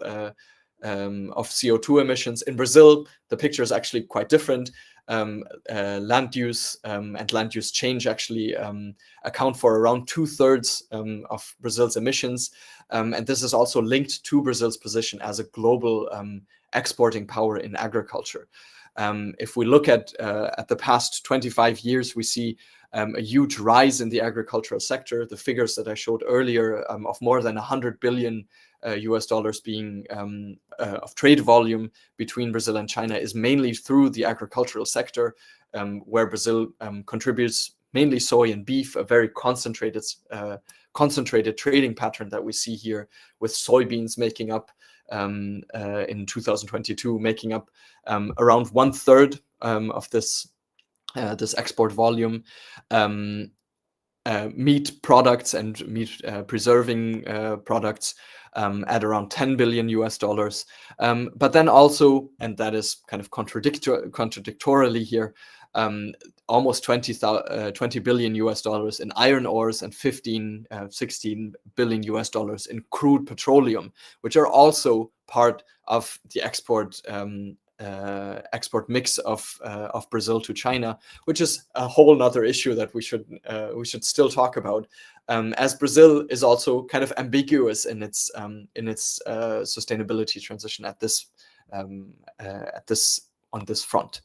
CO2 emissions. In Brazil, the picture is actually quite different. Land use and land use change actually account for around 2/3 of Brazil's emissions. And this is also linked to Brazil's position as a global exporting power in agriculture. If we look at the past 25 years, we see a huge rise in the agricultural sector. The figures that I showed earlier of more than $100 billion US dollars being of trade volume between Brazil and China is mainly through the agricultural sector, where Brazil contributes mainly soy and beef, a very concentrated trading pattern that we see here, with soybeans making up in 2022 making up around 1/3 of this export volume. Meat products and meat preserving products at around $10 billion US dollars. But then also, and that is kind of contradictorily here, almost 20 billion US dollars in iron ores and 16 billion US dollars in crude petroleum, which are also part of the export mix of Brazil to China, which is a whole nother issue that we should still talk about, as Brazil is also kind of ambiguous in its sustainability transition on this front.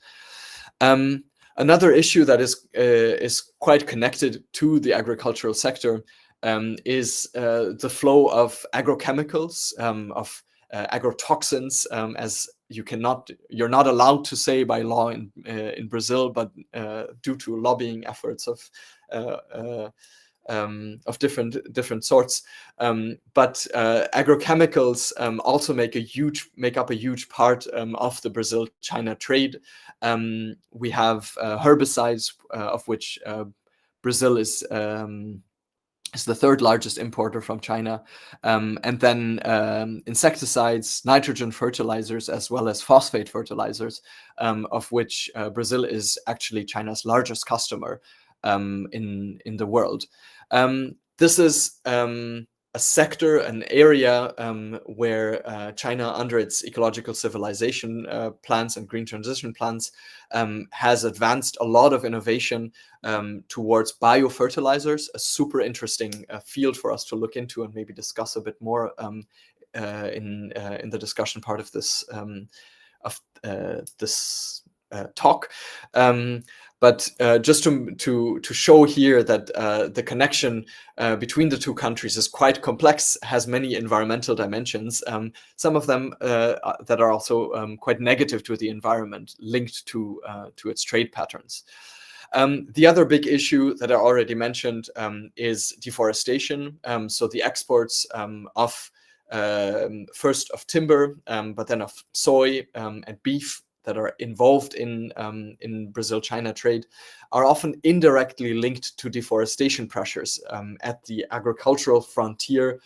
Another issue that is quite connected to the agricultural sector is the flow of agrochemicals, of agrotoxins, as you're not allowed to say by law in Brazil, but due to lobbying efforts of different sorts. But agrochemicals also make up a huge part of the Brazil-China trade. We have herbicides, of which Brazil is the third largest importer from China, and then insecticides, nitrogen fertilizers, as well as phosphate fertilizers, of which Brazil is actually China's largest customer in the world. This is a sector, an area where China, under its ecological civilization plans and green transition plans, has advanced a lot of innovation towards biofertilizers, a super interesting field for us to look into and maybe discuss a bit more in the discussion part of this talk. But just to show here that the connection between the two countries is quite complex, has many environmental dimensions, some of them that are also quite negative to the environment, linked to its trade patterns. The other big issue that I already mentioned is deforestation. So the exports of first of timber, but then of soy and beef that are involved in Brazil-China trade are often indirectly linked to deforestation pressures at the agricultural frontier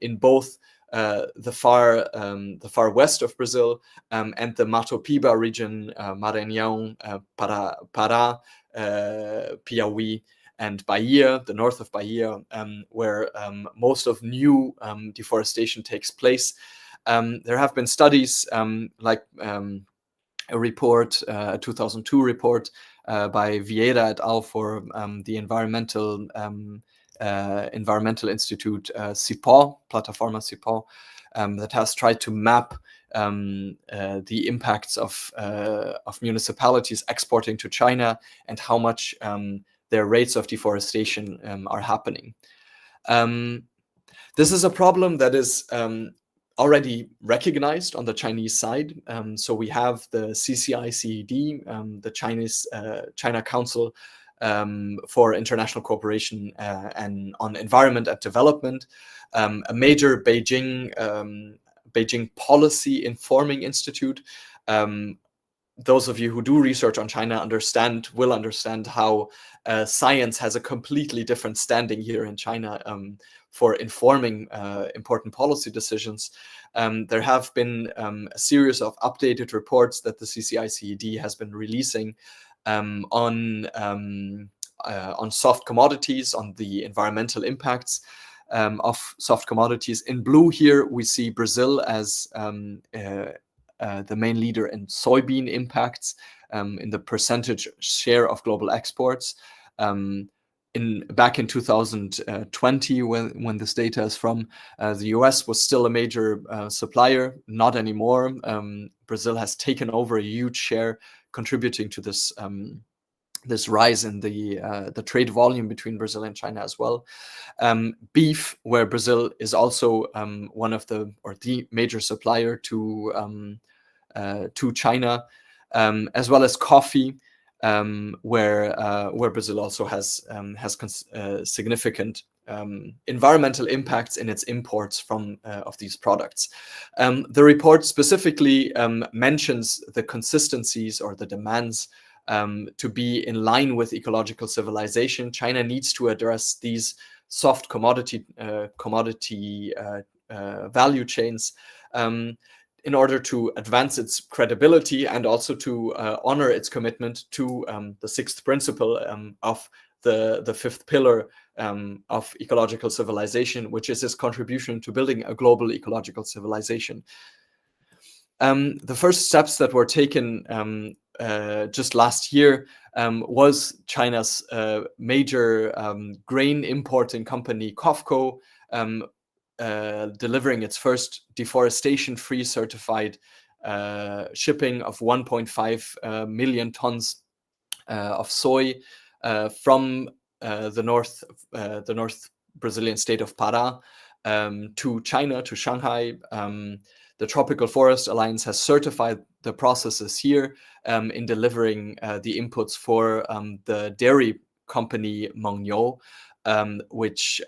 in both the far west of Brazil and the Mato Piba region, Maranhão, Pará, Piauí, and Bahia, the north of Bahia, where most of new deforestation takes place. There have been studies like a report, a 2002 report by Vieira et al. For the Environmental Institute, CIPO, Plataforma CIPO, that has tried to map the impacts of municipalities exporting to China and how much their rates of deforestation are happening. This is a problem that is already recognized on the Chinese side. So we have the CCICED, the China Council for International Cooperation and on Environment and Development, a major Beijing policy informing institute. Those of you who do research on China will understand how science has a completely different standing here in China for informing important policy decisions. There have been a series of updated reports that the CCICED has been releasing on soft commodities, on the environmental impacts of soft commodities. In blue here, we see Brazil as the main leader in soybean impacts in the percentage share of global exports. Back in 2020, when this data is from, the US was still a major supplier, not anymore. Brazil has taken over a huge share, contributing to this this rise in the trade volume between Brazil and China as well. Beef, where Brazil is also one of the major supplier to China, as well as coffee, where Brazil also has significant environmental impacts in its imports of these products. The report specifically mentions the consistencies or the demands to be in line with ecological civilization. China needs to address these soft commodity value chains in order to advance its credibility and also to honor its commitment to the sixth principle of the fifth pillar of ecological civilization, which is its contribution to building a global ecological civilization. The first steps that were taken just last year was China's major grain importing company, COFCO, delivering its first deforestation-free certified shipping of 1.5 million tons of soy from the North Brazilian state of Pará to China, to Shanghai. The Tropical Forest Alliance has certified the processes here in delivering the inputs for the dairy company Mengniu, which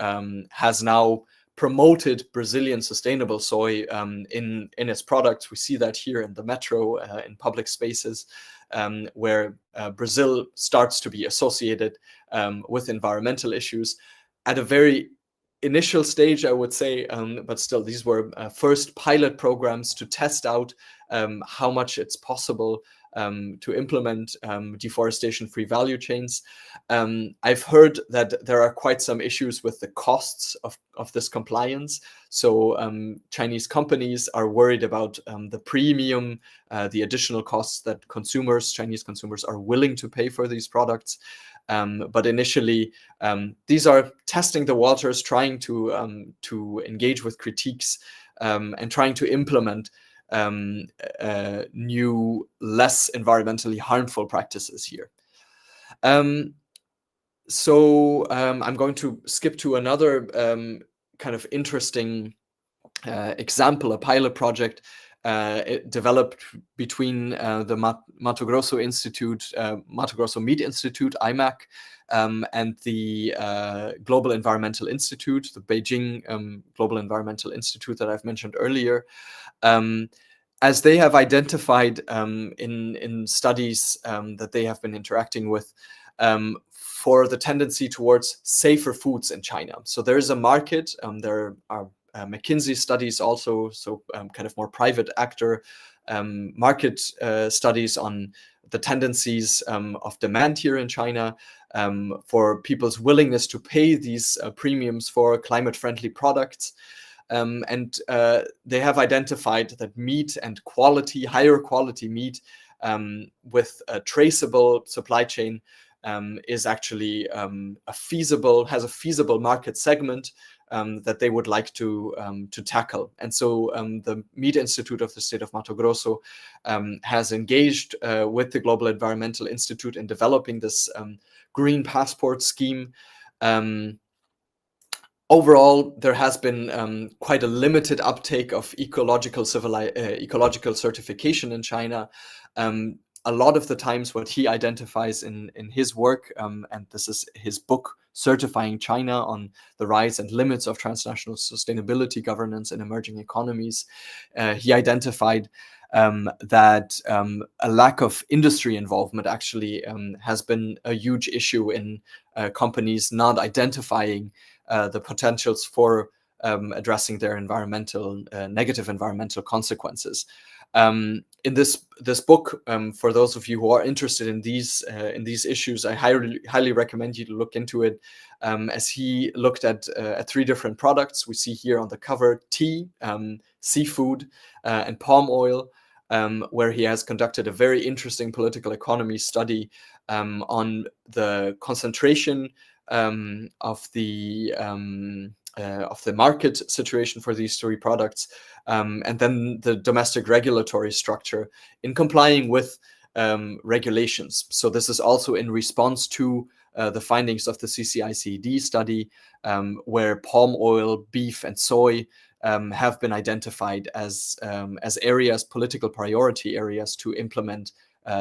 has now promoted Brazilian sustainable soy in its products. We see that here in the metro, in public spaces, where Brazil starts to be associated with environmental issues at a very initial stage, I would say, but still, these were first pilot programs to test out how much it's possible to implement deforestation-free value chains. I've heard that there are quite some issues with the costs of this compliance. So Chinese companies are worried about the premium, the additional costs that Chinese consumers are willing to pay for these products. But initially, these are testing the waters, trying to engage with critiques and trying to implement new, less environmentally harmful practices here. So I'm going to skip to another kind of interesting example, a pilot project developed between the Mato Grosso Meat Institute, IMAC, and the Global Environmental Institute, the Beijing Global Environmental Institute that I've mentioned earlier, as they have identified in studies that they have been interacting with for the tendency towards safer foods in China. So there is a market, there are McKinsey studies also, so kind of more private actor market studies on the tendencies of demand here in China, for people's willingness to pay these premiums for climate-friendly products. And they have identified that meat and quality, higher quality meat with a traceable supply chain is actually has a feasible market segment that they would like to tackle. And so the Meat Institute of the state of Mato Grosso has engaged with the Global Environmental Institute in developing this green passport scheme. Overall, there has been quite a limited uptake of ecological certification in China. A lot of the times what he identifies in his work, and this is his book, Certifying China, on the rise and limits of transnational sustainability governance in emerging economies, he identified that a lack of industry involvement actually has been a huge issue in companies not identifying the potentials for addressing their negative environmental consequences. In this book, for those of you who are interested in these issues, I highly recommend you to look into it, as he looked at 3 different products. We see here on the cover tea, seafood, and palm oil, where he has conducted a very interesting political economy study on the concentration of the market situation for these 3 products, and then the domestic regulatory structure in complying with regulations. So this is also in response to the findings of the CCICD study, where palm oil, beef, and soy have been identified as areas, political priority areas, to implement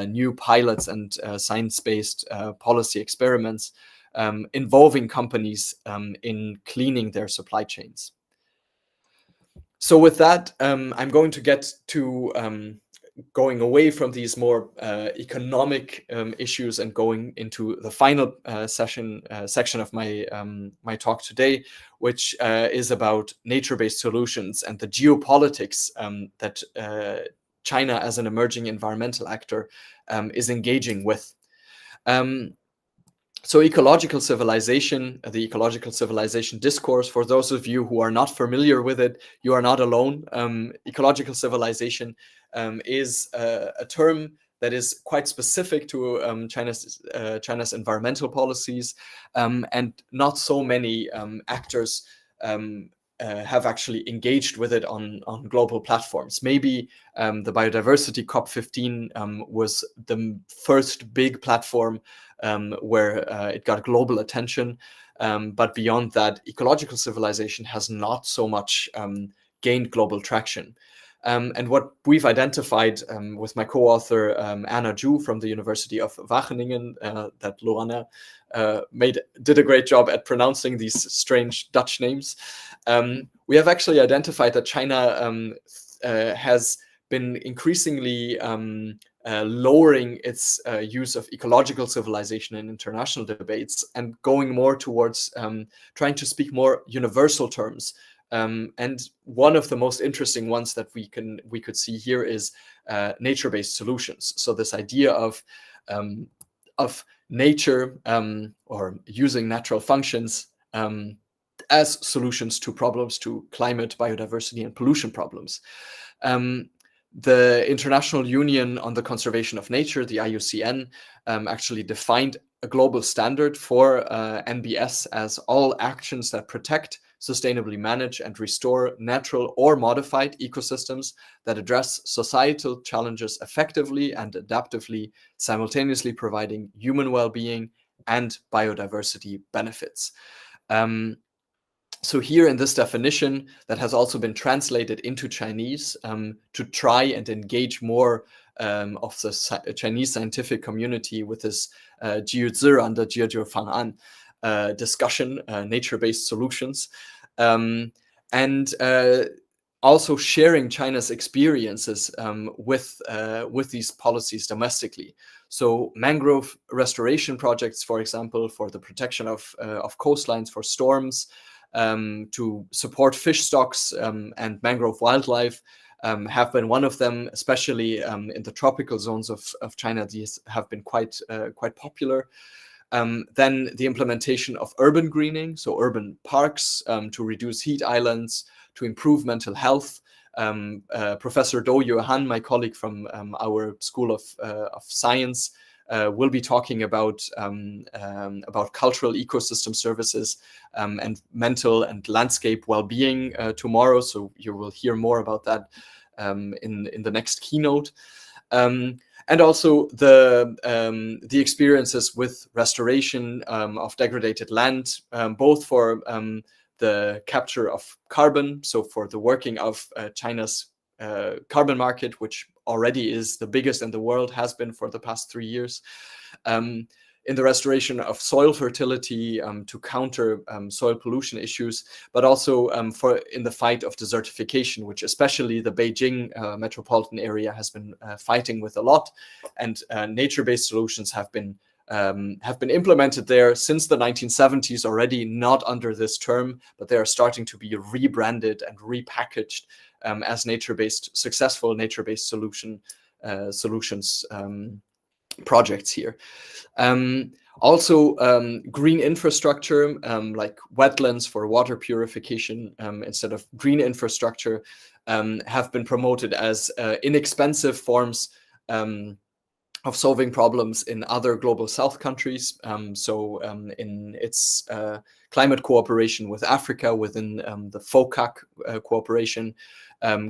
new pilots and science-based policy experiments involving companies in cleaning their supply chains. So with that, I'm going to get to going away from these more economic issues and going into the final section of my talk today, which is about nature-based solutions and the geopolitics that China, as an emerging environmental actor, is engaging with. So ecological civilization, the ecological civilization discourse, for those of you who are not familiar with it, you are not alone. Ecological civilization is a term that is quite specific to China's environmental policies, and not so many actors have actually engaged with it on global platforms. Maybe the Biodiversity COP15 was the first big platform where it got global attention. But beyond that, ecological civilization has not so much gained global traction. And what we've identified with my co-author, Anna Zhu from the University of Wageningen, that Luana did a great job at pronouncing these strange Dutch names. We have actually identified that China has been increasingly lowering its use of ecological civilization in international debates and going more towards trying to speak more universal terms. And one of the most interesting ones that we could see here is nature-based solutions. So this idea of nature or using natural functions as solutions to problems, to climate, biodiversity, and pollution problems. The International Union on the Conservation of Nature, the IUCN, actually defined a global standard for NBS as all actions that protect, sustainably manage, and restore natural or modified ecosystems that address societal challenges effectively and adaptively, simultaneously providing human well-being and biodiversity benefits. So here in this definition, that has also been translated into Chinese to try and engage more of the Chinese scientific community with this jiu zhiran的解决方案 discussion, nature-based solutions, and also sharing China's experiences with these policies domestically. So mangrove restoration projects, for example, for the protection of coastlines for storms, to support fish stocks and mangrove wildlife have been one of them, especially in the tropical zones of China. These have been quite popular. Then the implementation of urban greening, so urban parks to reduce heat islands, to improve mental health. Professor Do Yuhan, my colleague from our School of Science, will be talking about cultural ecosystem services and mental and landscape well-being tomorrow. So you will hear more about that in the next keynote. And also the experiences with restoration of degraded land, both for the capture of carbon, so for the working of China's carbon market, which already is the biggest in the world, has been for the past 3 years, in the restoration of soil fertility to counter soil pollution issues, but also in the fight of desertification, which especially the Beijing metropolitan area has been fighting with a lot, and nature-based solutions have been implemented there since the 1970s already, not under this term, but they are starting to be rebranded and repackaged as successful nature-based solutions projects here. Also, green infrastructure like wetlands for water purification instead of green infrastructure have been promoted as inexpensive forms of solving problems in other global south countries. In its climate cooperation with Africa within the FOCAC cooperation,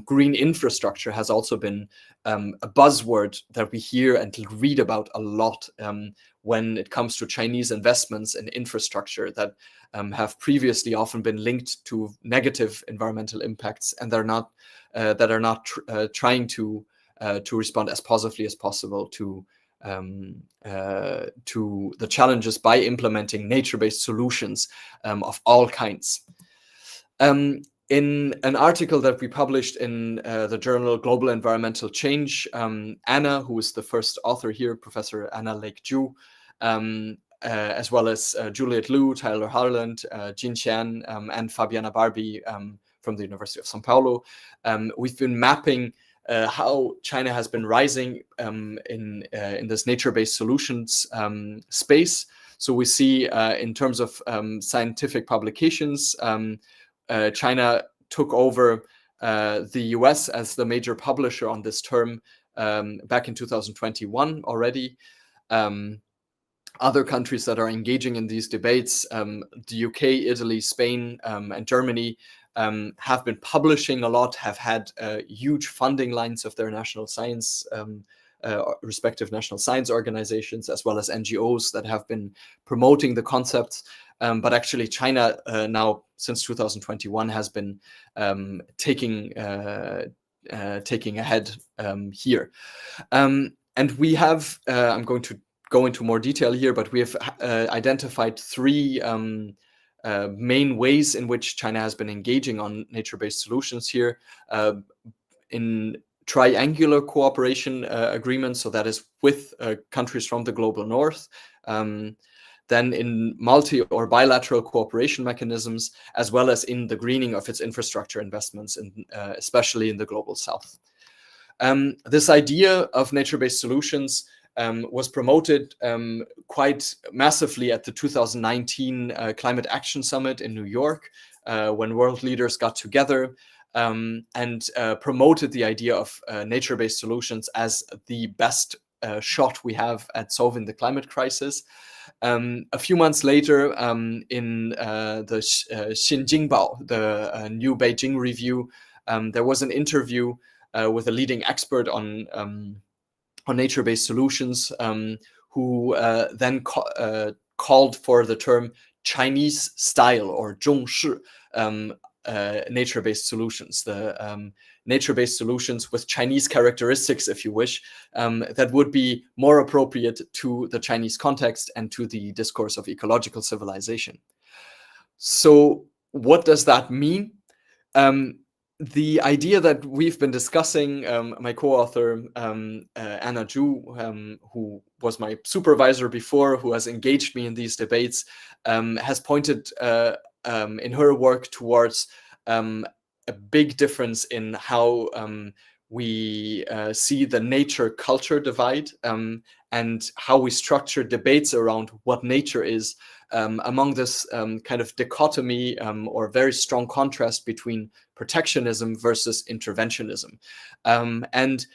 green infrastructure has also been a buzzword that we hear and read about a lot when it comes to Chinese investments in infrastructure that have previously often been linked to negative environmental impacts, and that are not trying to respond as positively as possible to the challenges by implementing nature-based solutions of all kinds. In an article that we published in the journal Global Environmental Change, Anna, who is the first author here, Professor Anna Lake-Ju, as well as Juliet Liu, Tyler Harland, Jin Qian, and Fabiana Barbie from the University of São Paulo, we've been mapping how China has been rising in this nature-based solutions space. So we see in terms of scientific publications, China took over the US as the major publisher on this term back in 2021 already. Other countries that are engaging in these debates, the UK, Italy, Spain, and Germany, have been publishing a lot, have had huge funding lines of their national science, respective national science organizations, as well as NGOs that have been promoting the concepts. But actually China now, since 2021, has been taking ahead here. And we have, I'm going to go into more detail here, but we have identified 3 main ways in which China has been engaging on nature-based solutions here in triangular cooperation agreements, so that is with countries from the global north, then in multi or bilateral cooperation mechanisms, as well as in the greening of its infrastructure investments, especially in the global south. This idea of nature-based solutions was promoted quite massively at the 2019 Climate Action Summit in New York, when world leaders got together and promoted the idea of nature-based solutions as the best shot we have at solving the climate crisis. A few months later, in the Xinjingbao, the new Beijing Review, there was an interview with a leading expert on nature-based solutions, who then called for the term Chinese style or 中式 nature-based solutions, the nature-based solutions with Chinese characteristics, if you wish, that would be more appropriate to the Chinese context and to the discourse of ecological civilization. So what does that mean? The idea that we've been discussing, my co-author Anna Zhu, who was my supervisor before, who has engaged me in these debates, has pointed in her work towards a big difference in how we see the nature-culture divide and how we structure debates around what nature is among this kind of dichotomy or very strong contrast between protectionism versus interventionism. And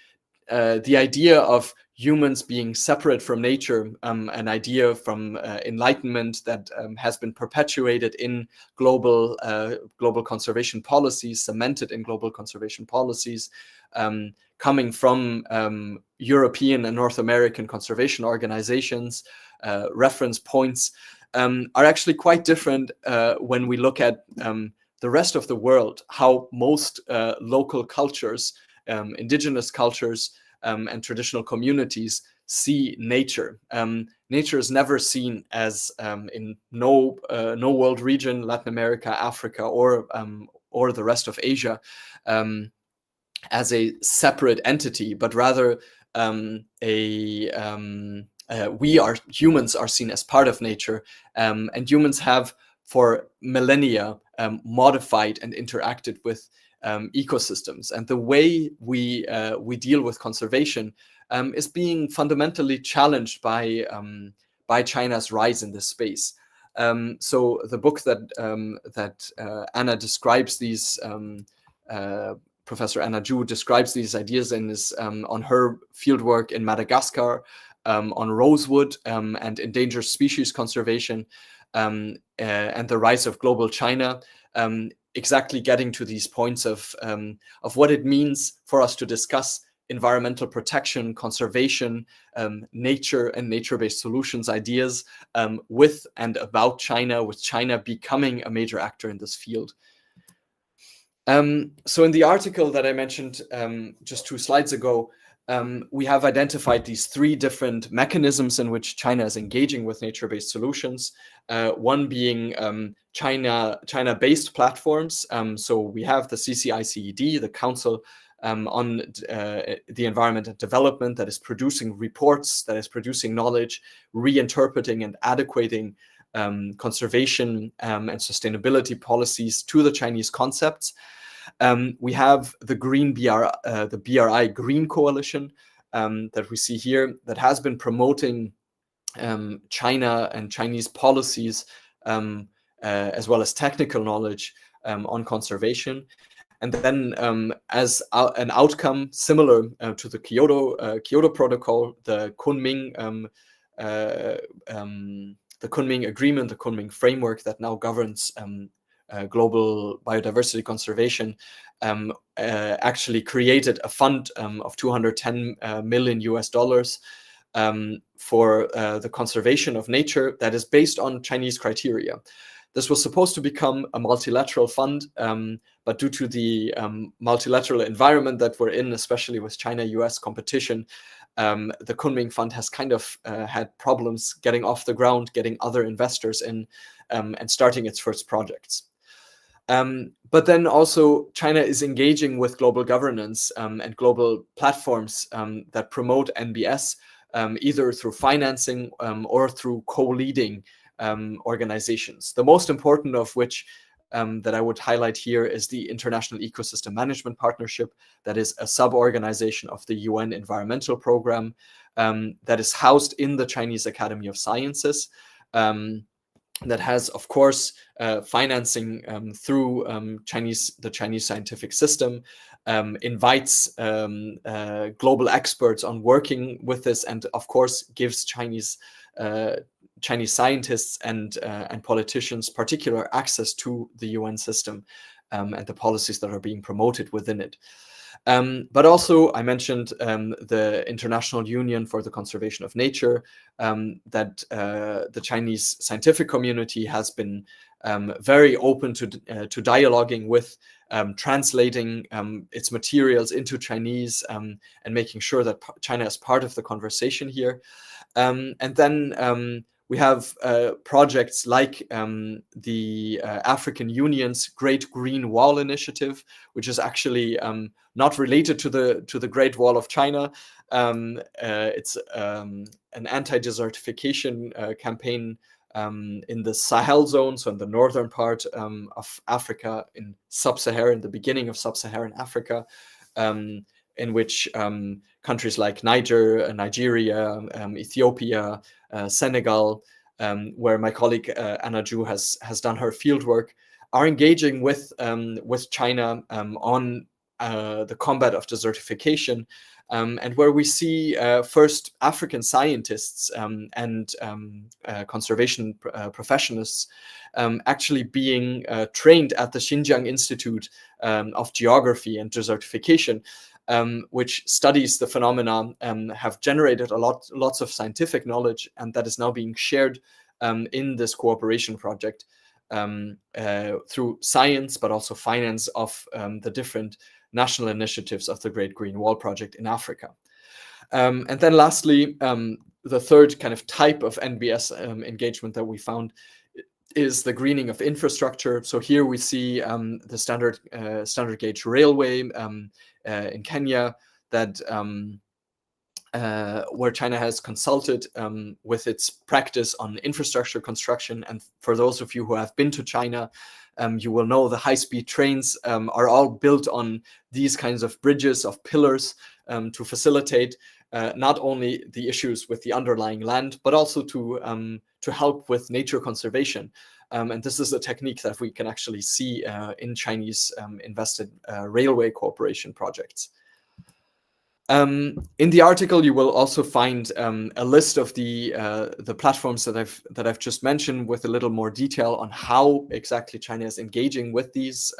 the idea of humans being separate from nature, an idea from enlightenment that has been perpetuated in global conservation policies, cemented in global conservation policies, coming from European and North American conservation organizations, reference points, are actually quite different when we look at the rest of the world, how most local cultures, indigenous cultures, and traditional communities see nature. Nature is never seen as in no world region, Latin America, Africa, or the rest of Asia, as a separate entity, but rather humans are seen as part of nature, and humans have for millennia modified and interacted with ecosystems, and the way we deal with conservation is being fundamentally challenged by China's rise in this space. So the book that Anna describes these, Professor Anna Zhu describes these ideas in is on her fieldwork in Madagascar, on rosewood and endangered species conservation, and the rise of global China. Exactly getting to these points of what it means for us to discuss environmental protection, conservation, nature and nature-based solutions ideas with and about China, with China becoming a major actor in this field. So in the article that I mentioned just 2 slides ago, we have identified these 3 different mechanisms in which China is engaging with nature-based solutions. One being China-based platforms. So we have the CCICED, the Council on the Environment and Development, that is producing reports, that is producing knowledge, reinterpreting and adequating conservation and sustainability policies to the Chinese concepts. We have the the BRI Green Coalition that we see here, that has been promoting China and Chinese policies as well as technical knowledge on conservation. And then as an outcome similar to the Kyoto Protocol, the Kunming Agreement, the Kunming Framework that now governs global biodiversity conservation, actually created a fund of $210 million for the conservation of nature that is based on Chinese criteria. This was supposed to become a multilateral fund, but due to the multilateral environment that we're in, especially with China-US competition, the Kunming Fund has kind of had problems getting off the ground, getting other investors in, and starting its first projects. But then also China is engaging with global governance and global platforms that promote NBS, either through financing or through co-leading organizations. The most important of which that I would highlight here is the International Ecosystem Management Partnership, that is a sub-organization of the UN Environmental Program that is housed in the Chinese Academy of Sciences, that has, of course, financing through the Chinese scientific system, invites global experts on working with this, and of course gives Chinese scientists and politicians particular access to the UN system and the policies that are being promoted within it. But also, I mentioned the International Union for the Conservation of Nature, that the Chinese scientific community has been very open to dialoguing with, translating its materials into Chinese, and making sure that China is part of the conversation here. And then we have projects like the African Union's Great Green Wall Initiative, which is actually not related to the Great Wall of China. It's an anti-desertification campaign in the Sahel zone, so in the northern part of Africa, in the beginning of sub-Saharan Africa, in which countries like Nigeria, Ethiopia, Senegal, where my colleague Anna Ju has done her fieldwork, are engaging with China on the combat of desertification, and where we see first African scientists and conservation professionals actually being trained at the Xinjiang Institute of Geography and Desertification, which studies the phenomena, have generated lots of scientific knowledge, and that is now being shared in this cooperation project through science, but also finance of the different national initiatives of the Great Green Wall Project in Africa. And then lastly, the third kind of type of NBS engagement that we found is the greening of infrastructure. So here we see the standard gauge railway in Kenya that where China has consulted with its practice on infrastructure construction. And for those of you who have been to China, you will know the high-speed trains are all built on these kinds of bridges, of pillars, to facilitate not only the issues with the underlying land, but also to help with nature conservation. And this is a technique that we can actually see in Chinese invested railway cooperation projects. In the article, you will also find a list of the platforms that I've just mentioned, with a little more detail on how exactly China is engaging with these,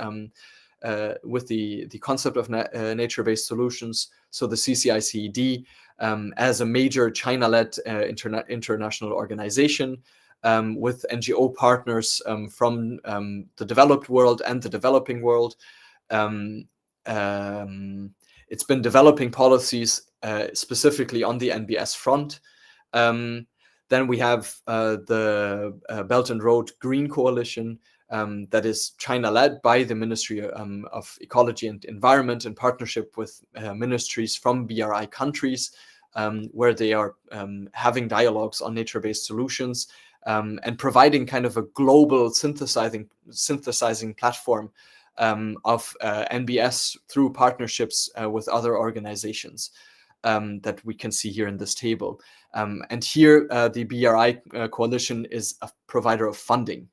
with the concept of nature-based solutions. So the CCICED, as a major China-led international organization, with NGO partners from the developed world and the developing world. It's been developing policies specifically on the NBS front. Then we have the Belt and Road Green Coalition that is China-led by the Ministry of Ecology and Environment in partnership with ministries from BRI countries, where they are having dialogues on nature-based solutions and providing kind of a global synthesizing platform of NBS through partnerships with other organizations that we can see here in this table. And here the BRI coalition is a provider of funding.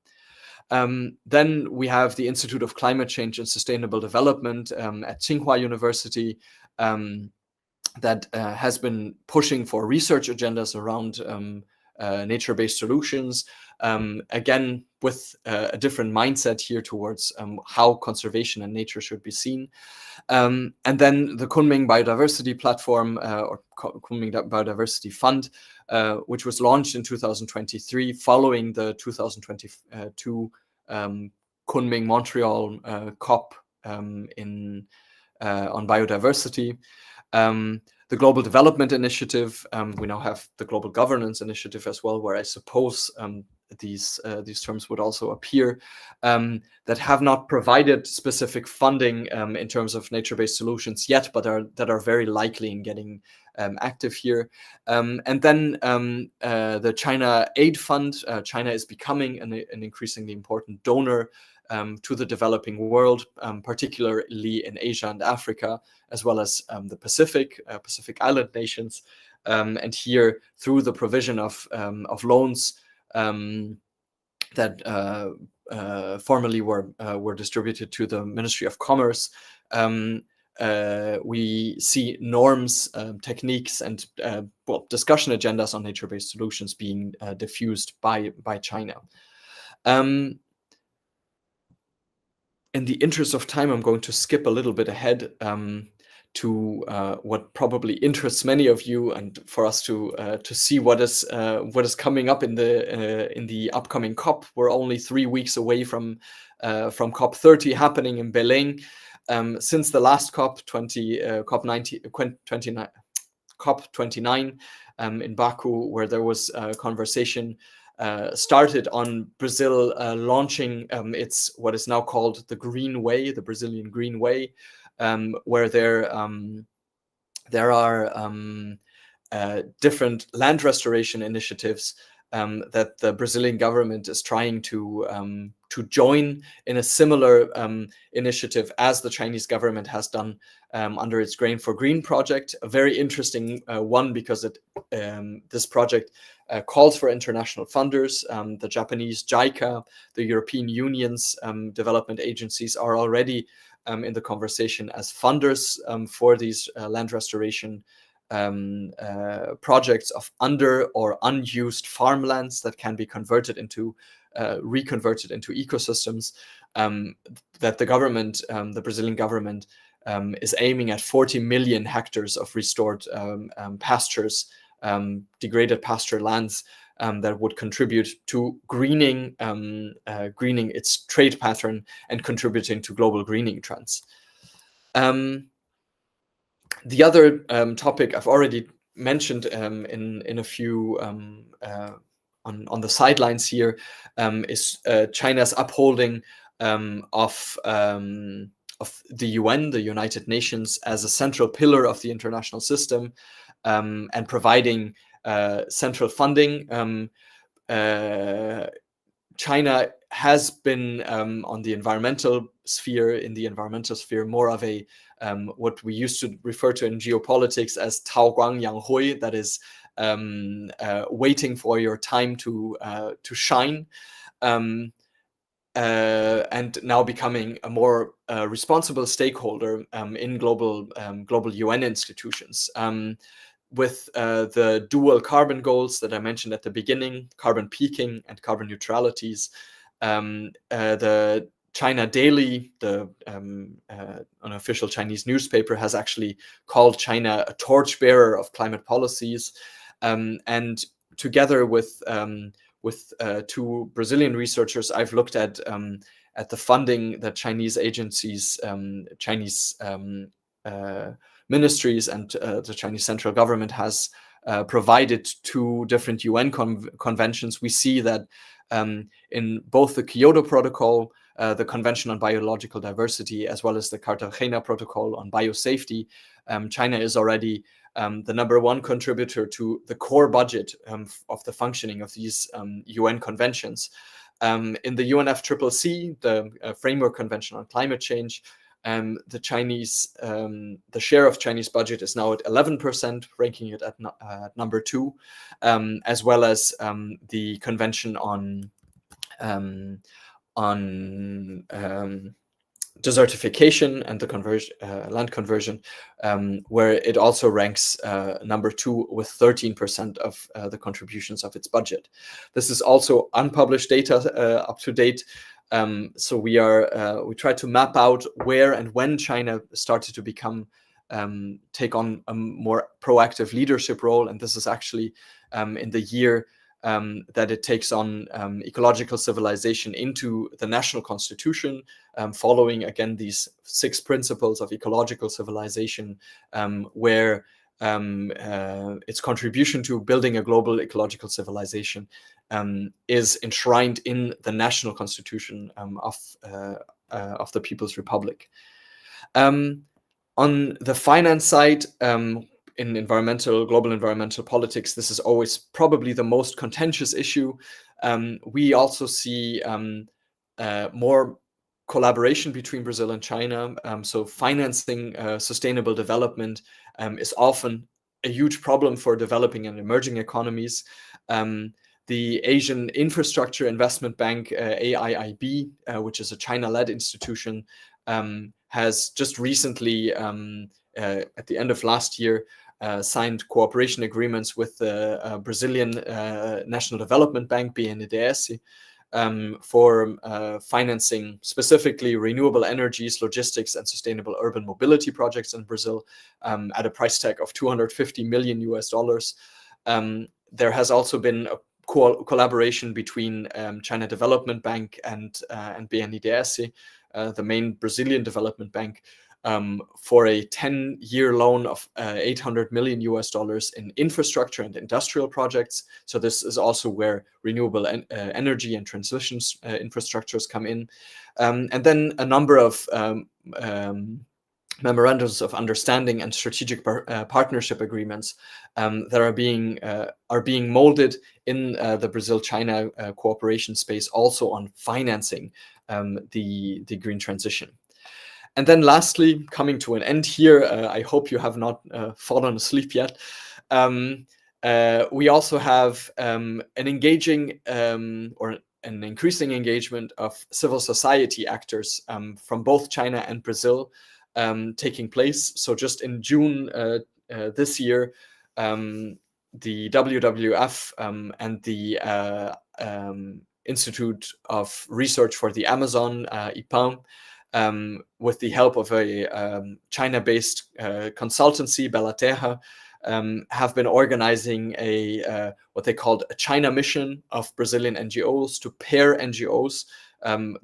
Then we have the Institute of Climate Change and Sustainable Development at Tsinghua University that has been pushing for research agendas around nature-based solutions, again, with a different mindset here towards how conservation and nature should be seen. And then the Kunming Biodiversity Platform, or Kunming Biodiversity Fund, which was launched in 2023 following the 2022 Kunming Montreal COP on biodiversity. The Global Development Initiative, we now have the Global Governance Initiative as well, where I suppose these terms would also appear, that have not provided specific funding in terms of nature-based solutions yet, but that are very likely in getting active here. And then the China Aid Fund. China is becoming an increasingly important donor to the developing world, particularly in Asia and Africa, as well as the Pacific island nations. And here, through the provision of loans that formerly were distributed to the Ministry of Commerce, we see norms, techniques, and discussion agendas on nature-based solutions being diffused by China. In the interest of time, I'm going to skip a little bit ahead to what probably interests many of you, and for us to see what is coming up in the upcoming COP. We're only 3 weeks away from COP 30 happening in Belém. Since the last COP 29 in Baku, where there was a conversation started on Brazil launching its what is now called the Green Way, the Brazilian Green Way, where there are different land restoration initiatives that the Brazilian government is trying to join in a similar initiative as the Chinese government has done under its Grain for Green project. A very interesting one, because this project calls for international funders. The Japanese JICA, the European Union's development agencies are already in the conversation as funders for these land restoration projects of under or unused farmlands that can be converted into reconverted into ecosystems. That the government, the Brazilian government, is aiming at 40 million hectares of restored pastures, degraded pasture lands, that would contribute to greening its trade pattern and contributing to global greening trends. The other topic I've already mentioned in a few on the sidelines here is China's upholding of the UN, the United Nations, as a central pillar of the international system, and providing central funding. China has been on the environmental sphere, more of a what we used to refer to in geopolitics as Tao Guang Yang Hui, that is waiting for your time to shine, and now becoming a more responsible stakeholder in global UN institutions. With the dual carbon goals that I mentioned at the beginning, carbon peaking and carbon neutralities, the China Daily, the unofficial Chinese newspaper, has actually called China a torchbearer of climate policies, and together with two Brazilian researchers, I've looked at the funding that Chinese agencies, Chinese ministries, and the Chinese central government has provided to different UN conventions. We see that in both the Kyoto Protocol, the Convention on Biological Diversity, as well as the Cartagena Protocol on Biosafety, China is already the #1 contributor to the core budget of the functioning of these UN conventions. In the UNFCCC, the Framework Convention on Climate Change, the share of Chinese budget is now at 11%, ranking it at #2, as well as the Convention on desertification and the land conversion, where it also ranks #2 with 13% of the contributions of its budget. This is also unpublished data up to date. So we try to map out where and when China started to take on a more proactive leadership role, and this is actually in the year that it takes on ecological civilization into the national constitution, following again these 6 principles of ecological civilization, where its contribution to building a global ecological civilization is enshrined in the national constitution of the People's Republic. On the finance side, in global environmental politics, this is always probably the most contentious issue. We also see more collaboration between Brazil and China. So financing sustainable development is often a huge problem for developing and emerging economies. The Asian Infrastructure Investment Bank, AIIB, which is a China-led institution, has just recently, at the end of last year, signed cooperation agreements with the Brazilian National Development Bank, BNDES, for financing specifically renewable energies, logistics, and sustainable urban mobility projects in Brazil at a price tag of $250 million. There has also been a collaboration between China Development Bank and BNDES, the main Brazilian development bank, for a 10-year loan of $800 million in infrastructure and industrial projects. So this is also where renewable energy and transition infrastructures come in. And then a number of memorandums of understanding and strategic partnership agreements that are being molded in the Brazil-China cooperation space, also on financing the green transition. And then lastly, coming to an end here, I hope you have not fallen asleep yet. We also have an engaging or an increasing engagement of civil society actors from both China and Brazil taking place. So just in June this year, the WWF and the Institute of Research for the Amazon, IPAM, with the help of a China-based consultancy, Belaterra, have been organizing what they called a China mission of Brazilian NGOs to pair NGOs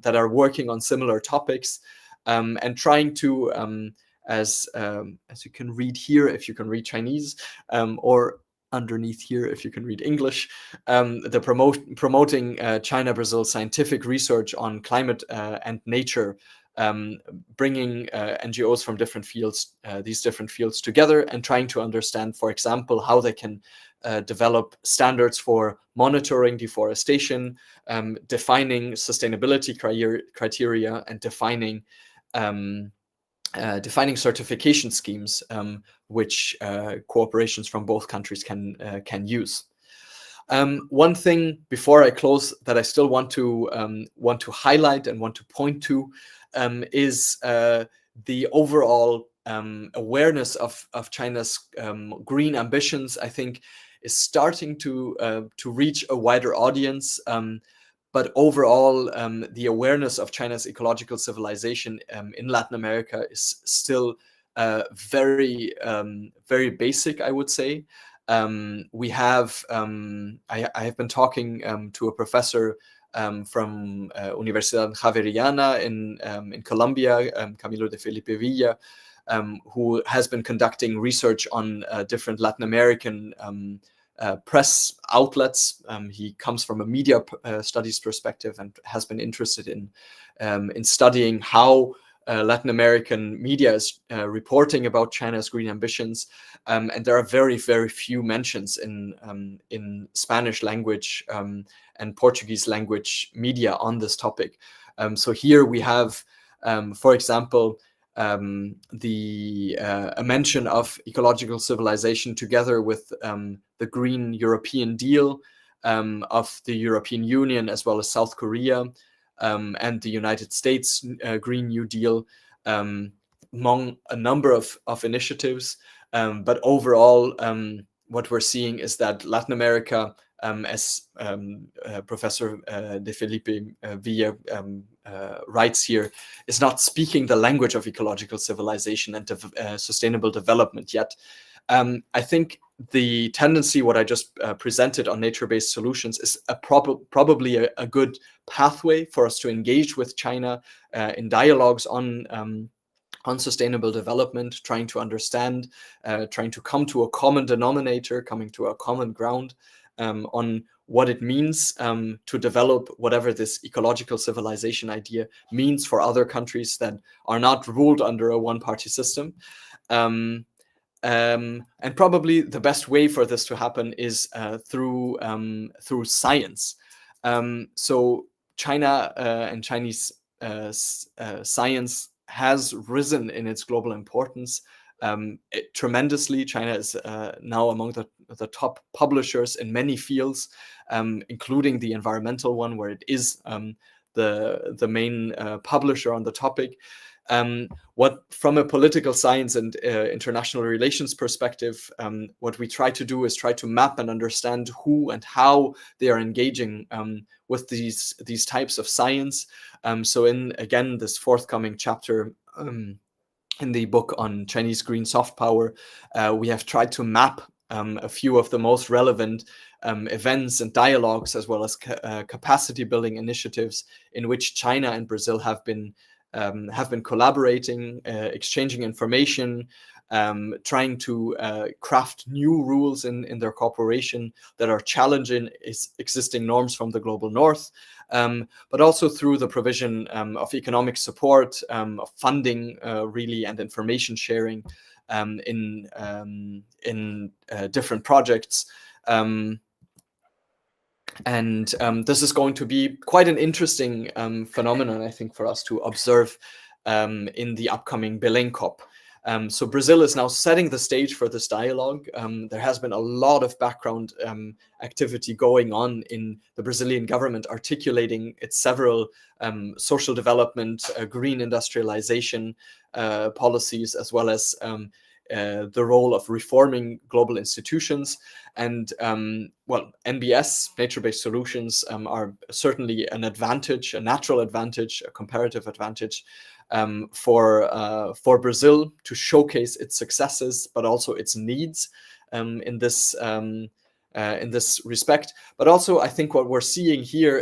that are working on similar topics and trying to, as you can read here, if you can read Chinese, or underneath here, if you can read English, promoting China-Brazil scientific research on climate and nature, bringing NGOs from different fields, these different fields together, and trying to understand, for example, how they can develop standards for monitoring deforestation, defining sustainability criteria, and defining certification schemes, which cooperations from both countries can use. One thing before I close that I still want to highlight and want to point to is the overall awareness of China's green ambitions. I think is starting to reach a wider audience. But overall, the awareness of China's ecological civilization in Latin America is still very basic, I would say. We have, I have been talking to a professor from Universidad Javeriana in Colombia, Camilo de Felipe Villa, who has been conducting research on different Latin American press outlets. He comes from a media studies perspective and has been interested in studying how Latin American media is reporting about China's green ambitions, and there are very few mentions in Spanish language and Portuguese language media on this topic. So here we have, for example, a mention of ecological civilization together with the Green European Deal of the European Union, as well as South Korea and the United States Green New Deal, among a number of initiatives. But overall, what we're seeing is that Latin America, as Professor de Felipe Villa writes here, is not speaking the language of ecological civilization and sustainable development yet. I think the tendency, what I just presented on nature-based solutions, is probably a good pathway for us to engage with China in dialogues on sustainable development, trying to understand, trying to come to a common denominator, coming to a common ground on what it means to develop whatever this ecological civilization idea means for other countries that are not ruled under a one-party system. And probably the best way for this to happen is through science. So China and Chinese science has risen in its global importance tremendously. China is now among the top publishers in many fields, including the environmental one, where it is the main publisher on the topic. What, from a political science and international relations perspective, what we try to do is try to map and understand who and how they are engaging with these types of science. So in, again, this forthcoming chapter in the book on Chinese green soft power, we have tried to map a few of the most relevant events and dialogues, as well as capacity building initiatives in which China and Brazil have been collaborating, exchanging information, trying to craft new rules in their cooperation that are challenging existing norms from the global north, but also through the provision of economic support, of funding, really, and information sharing in different projects. This is going to be quite an interesting phenomenon, I think, for us to observe in the upcoming Belém COP. So Brazil is now setting the stage for this dialogue. There has been a lot of background activity going on in the Brazilian government, articulating its several social development, green industrialization policies, as well as the role of reforming global institutions. And well, NBS, nature-based solutions, are certainly an advantage, a natural advantage, a comparative advantage for Brazil to showcase its successes, but also its needs in this respect. But also, I think what we're seeing here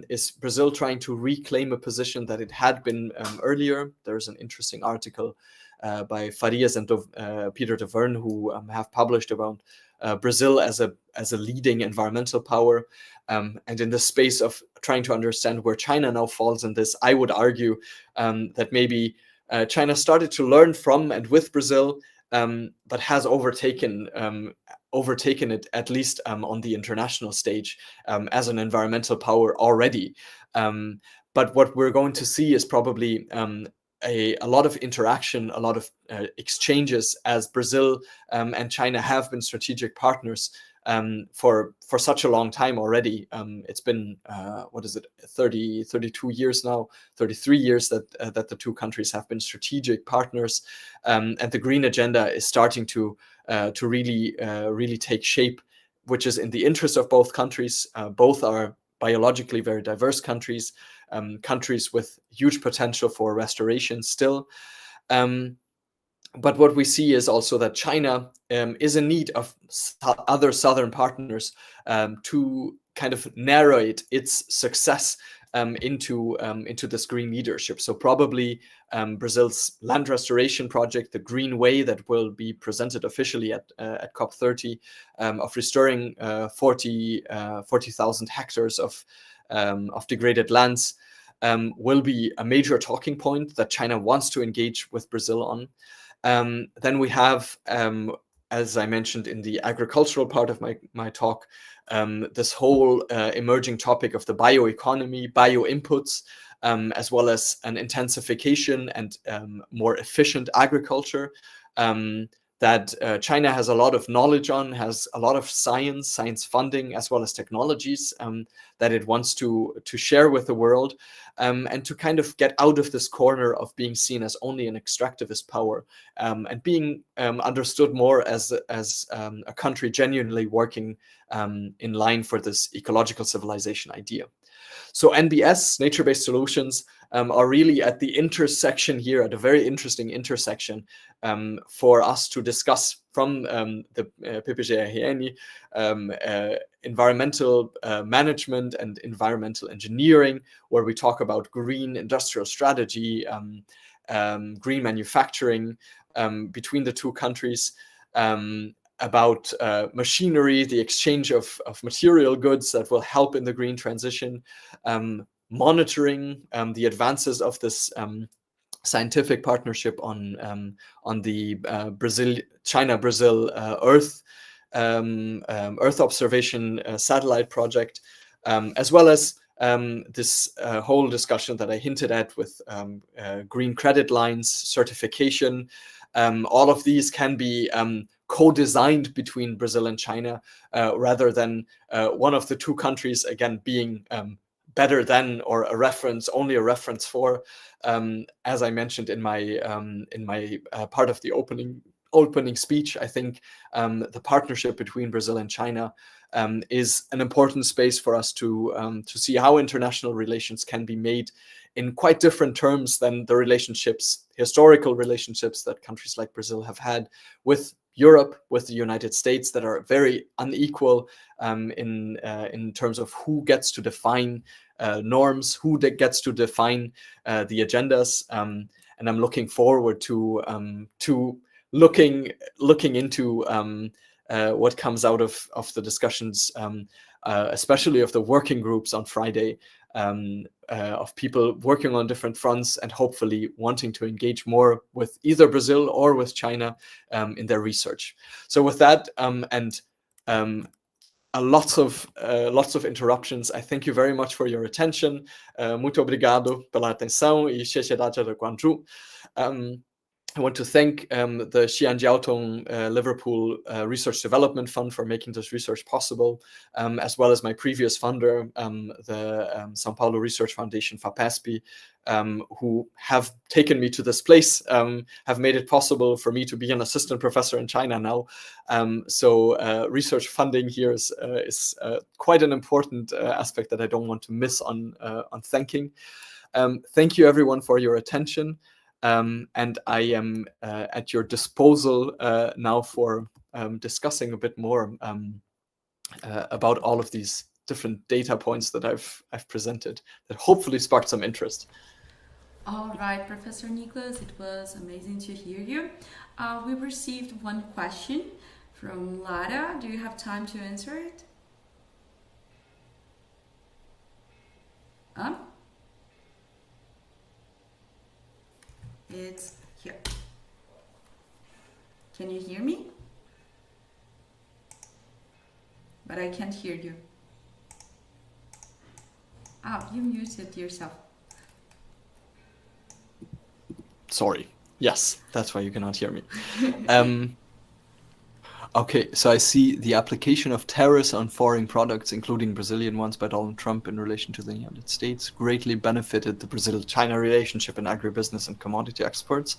is Brazil trying to reclaim a position that it had been earlier. There's an interesting article by Farias and Peter de Verne, who have published about Brazil as a leading environmental power. And in the space of trying to understand where China now falls in this, I would argue that maybe China started to learn from and with Brazil, but has overtaken it, at least on the international stage, as an environmental power already. But what we're going to see is probably a lot of interaction, a lot of exchanges, as Brazil and China have been strategic partners for such a long time already. It's been, 32 years now, 33 years that the two countries have been strategic partners. And the green agenda is starting to really take shape, which is in the interest of both countries. Both are biologically very diverse countries, countries with huge potential for restoration still. But what we see is also that China is in need of other southern partners to kind of narrate its success into this green leadership. So probably Brazil's land restoration project, the Green Way, that will be presented officially at COP30, of restoring 40,000 hectares of degraded lands, will be a major talking point that China wants to engage with Brazil on. Then we have, as I mentioned in the agricultural part of my talk, this whole emerging topic of the bioeconomy, bio-inputs, as well as an intensification and more efficient agriculture that China has a lot of knowledge on, has a lot of science funding, as well as technologies that it wants to share with the world, and to kind of get out of this corner of being seen as only an extractivist power, and being understood more as a country genuinely working in line for this ecological civilization idea. So NBS, nature-based solutions, are really at the intersection here, at a very interesting intersection for us to discuss from the PPG environmental management and environmental engineering, where we talk about green industrial strategy, green manufacturing between the two countries, about machinery, the exchange of material goods that will help in the green transition, monitoring the advances of this scientific partnership on the China-Brazil Earth observation satellite project, as well as this whole discussion that I hinted at with green credit lines, certification. All of these can be co-designed between Brazil and China, rather than one of the two countries, again, being better than, or only a reference for. As I mentioned in my part of the opening speech, I think the partnership between Brazil and China is an important space for us to see how international relations can be made in quite different terms than the historical relationships that countries like Brazil have had with Europe, with the United States, that are very unequal in terms of who gets to define norms, who gets to define the agendas. And I'm looking forward to looking into what comes out of the discussions, especially of the working groups on Friday, of people working on different fronts and hopefully wanting to engage more with either Brazil or with China in their research. So with that, and lots of interruptions, I thank you very much for your attention. Muito obrigado pela atenção e 谢谢大家的关注. I want to thank the Xi'anjiaotong Liverpool Research Development Fund for making this research possible, as well as my previous funder, the São Paulo Research Foundation, FAPESP, who have taken me to this place, have made it possible for me to be an assistant professor in China now. So research funding here is quite an important aspect that I don't want to miss on thanking. Thank you everyone for your attention. And I am at your disposal now for discussing a bit more about all of these different data points that I've presented that hopefully sparked some interest. All right, Professor Niklas, it was amazing to hear you. We received one question from Lara. Do you have time to answer it? It's here. Can you hear me? But I can't hear you. You muted yourself. Sorry. Yes, that's why you cannot hear me. Okay, so I see the application of tariffs on foreign products, including Brazilian ones, by Donald Trump in relation to the United States greatly benefited the Brazil-China relationship in agribusiness and commodity exports.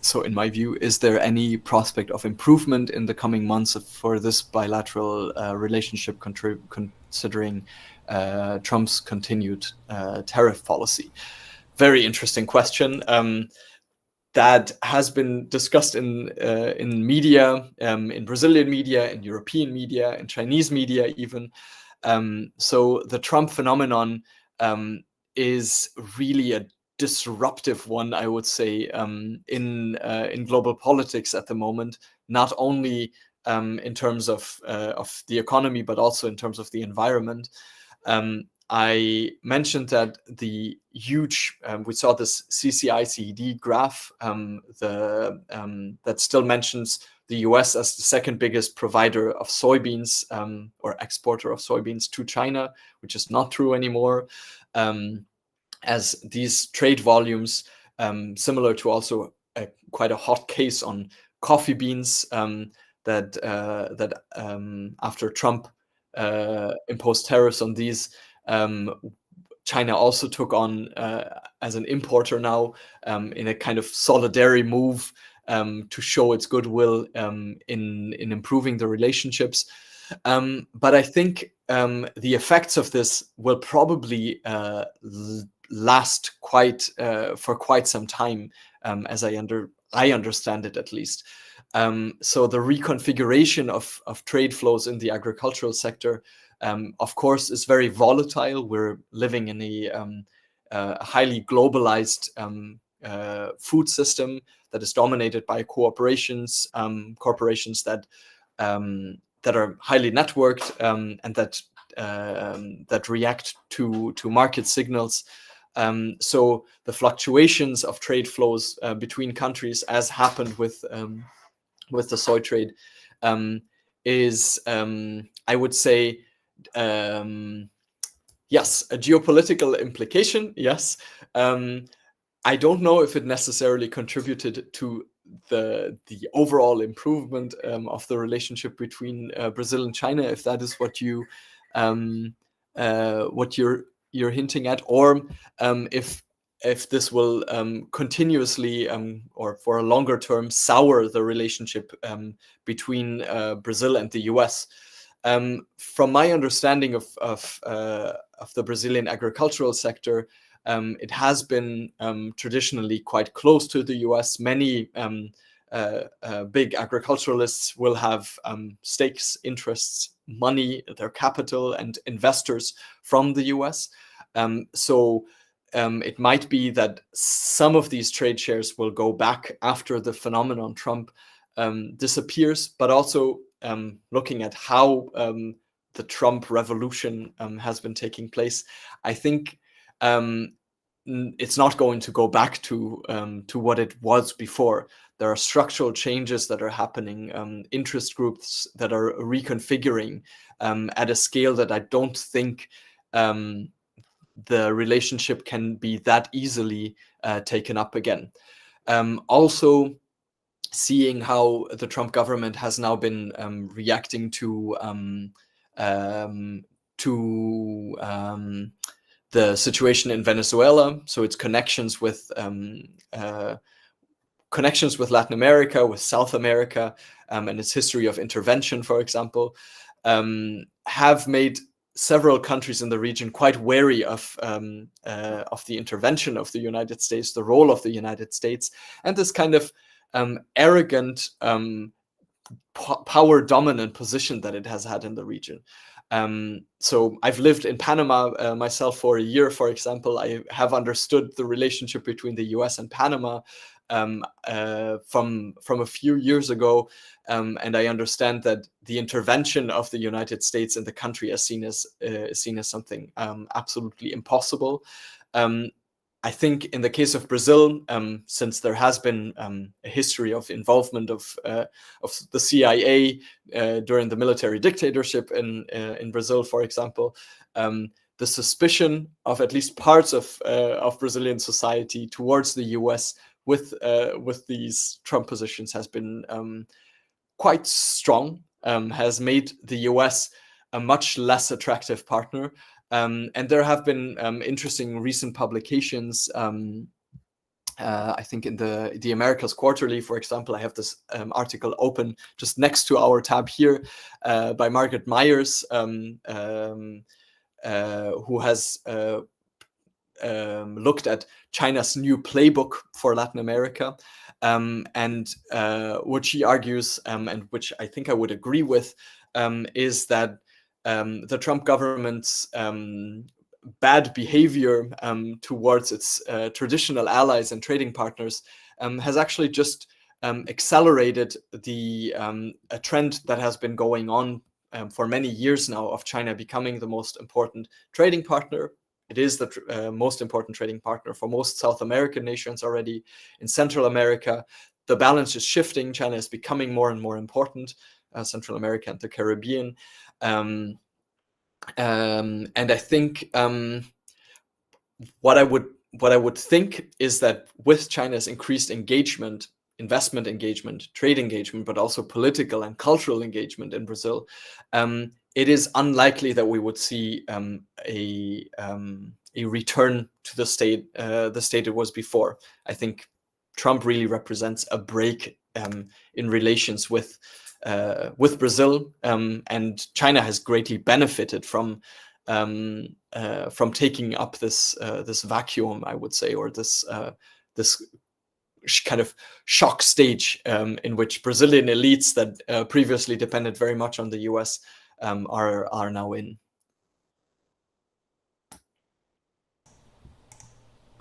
So in my view, is there any prospect of improvement in the coming months for this bilateral relationship considering Trump's continued tariff policy? Very interesting question. That has been discussed in media, in Brazilian media, in European media, in Chinese media even. So the Trump phenomenon is really a disruptive one, I would say, in global politics at the moment, not only in terms of the economy, but also in terms of the environment. I mentioned that the huge, we saw this CCI-CED graph that still mentions the US as the second biggest provider of soybeans or exporter of soybeans to China, which is not true anymore, as these trade volumes, similar to also quite a hot case on coffee beans that after Trump imposed tariffs on these, China also took on as an importer now in a kind of solidarity move to show its goodwill in improving the relationships. But I think the effects of this will probably last for quite some time, as I understand it at least. So the reconfiguration of trade flows in the agricultural sector, of course, is very volatile. We're living in a highly globalized food system that is dominated by corporations that are highly networked and that react to market signals. So the fluctuations of trade flows between countries, as happened with the soy trade, is, I would say, yes, a geopolitical implication, yes. I don't know if it necessarily contributed to the overall improvement of the relationship between Brazil and China, if that is what you're hinting at, or if this will continuously or for a longer term sour the relationship between Brazil and the US. From my understanding of the Brazilian agricultural sector, it has been traditionally quite close to the US. Many big agriculturalists will have stakes, interests, money, their capital, and investors from the US. So it might be that some of these trade shares will go back after the phenomenon Trump disappears, but also looking at how the Trump revolution has been taking place, I think it's not going to go back to what it was before. There are structural changes that are happening, interest groups that are reconfiguring at a scale that I don't think the relationship can be that easily taken up again. Also, seeing how the Trump government has now been reacting to the situation in Venezuela, so its connections with Latin America, with South America, and its history of intervention, for example, have made several countries in the region quite wary of the intervention of the United States, the role of the United States, and this kind of arrogant, power-dominant position that it has had in the region. So I've lived in Panama myself for a year, for example. I have understood the relationship between the US and Panama from a few years ago, and I understand that the intervention of the United States in the country is seen as something absolutely impossible. I think in the case of Brazil, since there has been a history of involvement of the CIA during the military dictatorship in Brazil, for example, the suspicion of at least parts of Brazilian society towards the US with these Trump positions has been quite strong, has made the US a much less attractive partner. And there have been interesting recent publications. I think in the Americas Quarterly, for example, I have this article open just next to our tab here by Margaret Myers, who has looked at China's new playbook for Latin America. And what she argues, and which I think I would agree with, is that the Trump government's bad behavior towards its traditional allies and trading partners has actually just accelerated a trend that has been going on for many years now of China becoming the most important trading partner. It is the most important trading partner for most South American nations already. In Central America, the balance is shifting. China is becoming more and more important, Central America and the Caribbean. And I think what I would think is that with China's increased engagement, investment engagement, trade engagement, but also political and cultural engagement in Brazil, it is unlikely that we would see a return to the state it was before. I think Trump really represents a break in relations with Brazil, and China has greatly benefited from taking up this vacuum, I would say, or this kind of shock stage in which Brazilian elites that previously depended very much on the US are now in.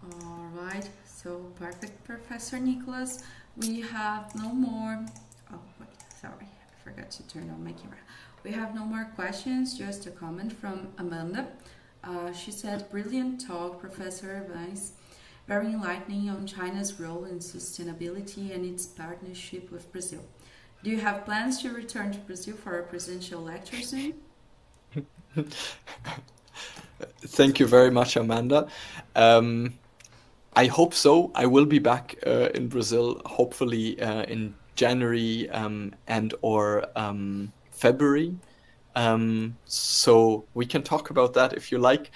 All right, so perfect, Professor Niklas. We have no more. Oh, wait, sorry, I forgot to turn on my camera. We have no more questions, just a comment from Amanda. She said, brilliant talk, Professor Weins. Very enlightening on China's role in sustainability and its partnership with Brazil. Do you have plans to return to Brazil for a presidential lecture soon? Thank you very much, Amanda. I hope so. I will be back in Brazil, hopefully in January and or February. So we can talk about that if you like.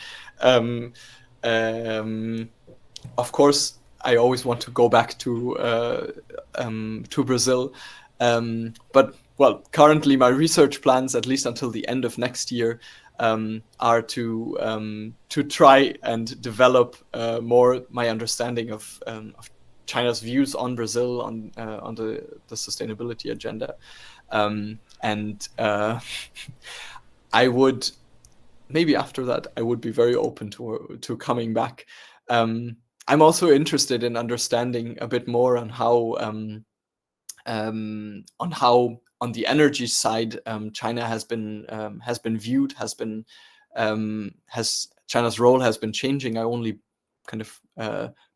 Of course, I always want to go back to Brazil. But well, currently my research plans, at least until the end of next year, are to try and develop more my understanding of China's views on Brazil, on the sustainability agenda, and I would maybe after that I would be very open to coming back I'm also interested in understanding a bit more on how on the energy side China has been viewed, has China's role has been changing. I only kind of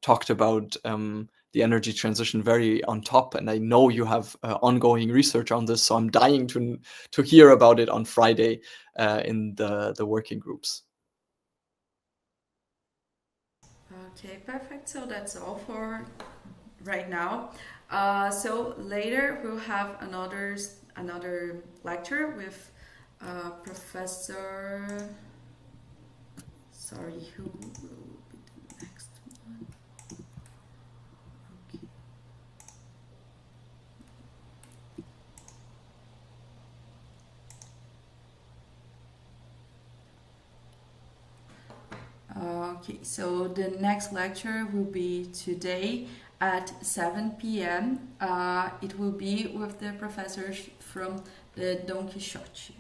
talked about the energy transition very on top, and I know you have ongoing research on this, so I'm dying to hear about it on Friday in the working groups. Okay, perfect. So that's all for right now. So later we'll have another lecture with Professor. Sorry, who will be the next one? Okay, so the next lecture will be today at 7 p.m. It will be with the professors from the Don Quixote.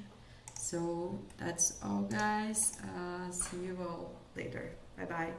So that's all, guys. See you all later. Bye-bye.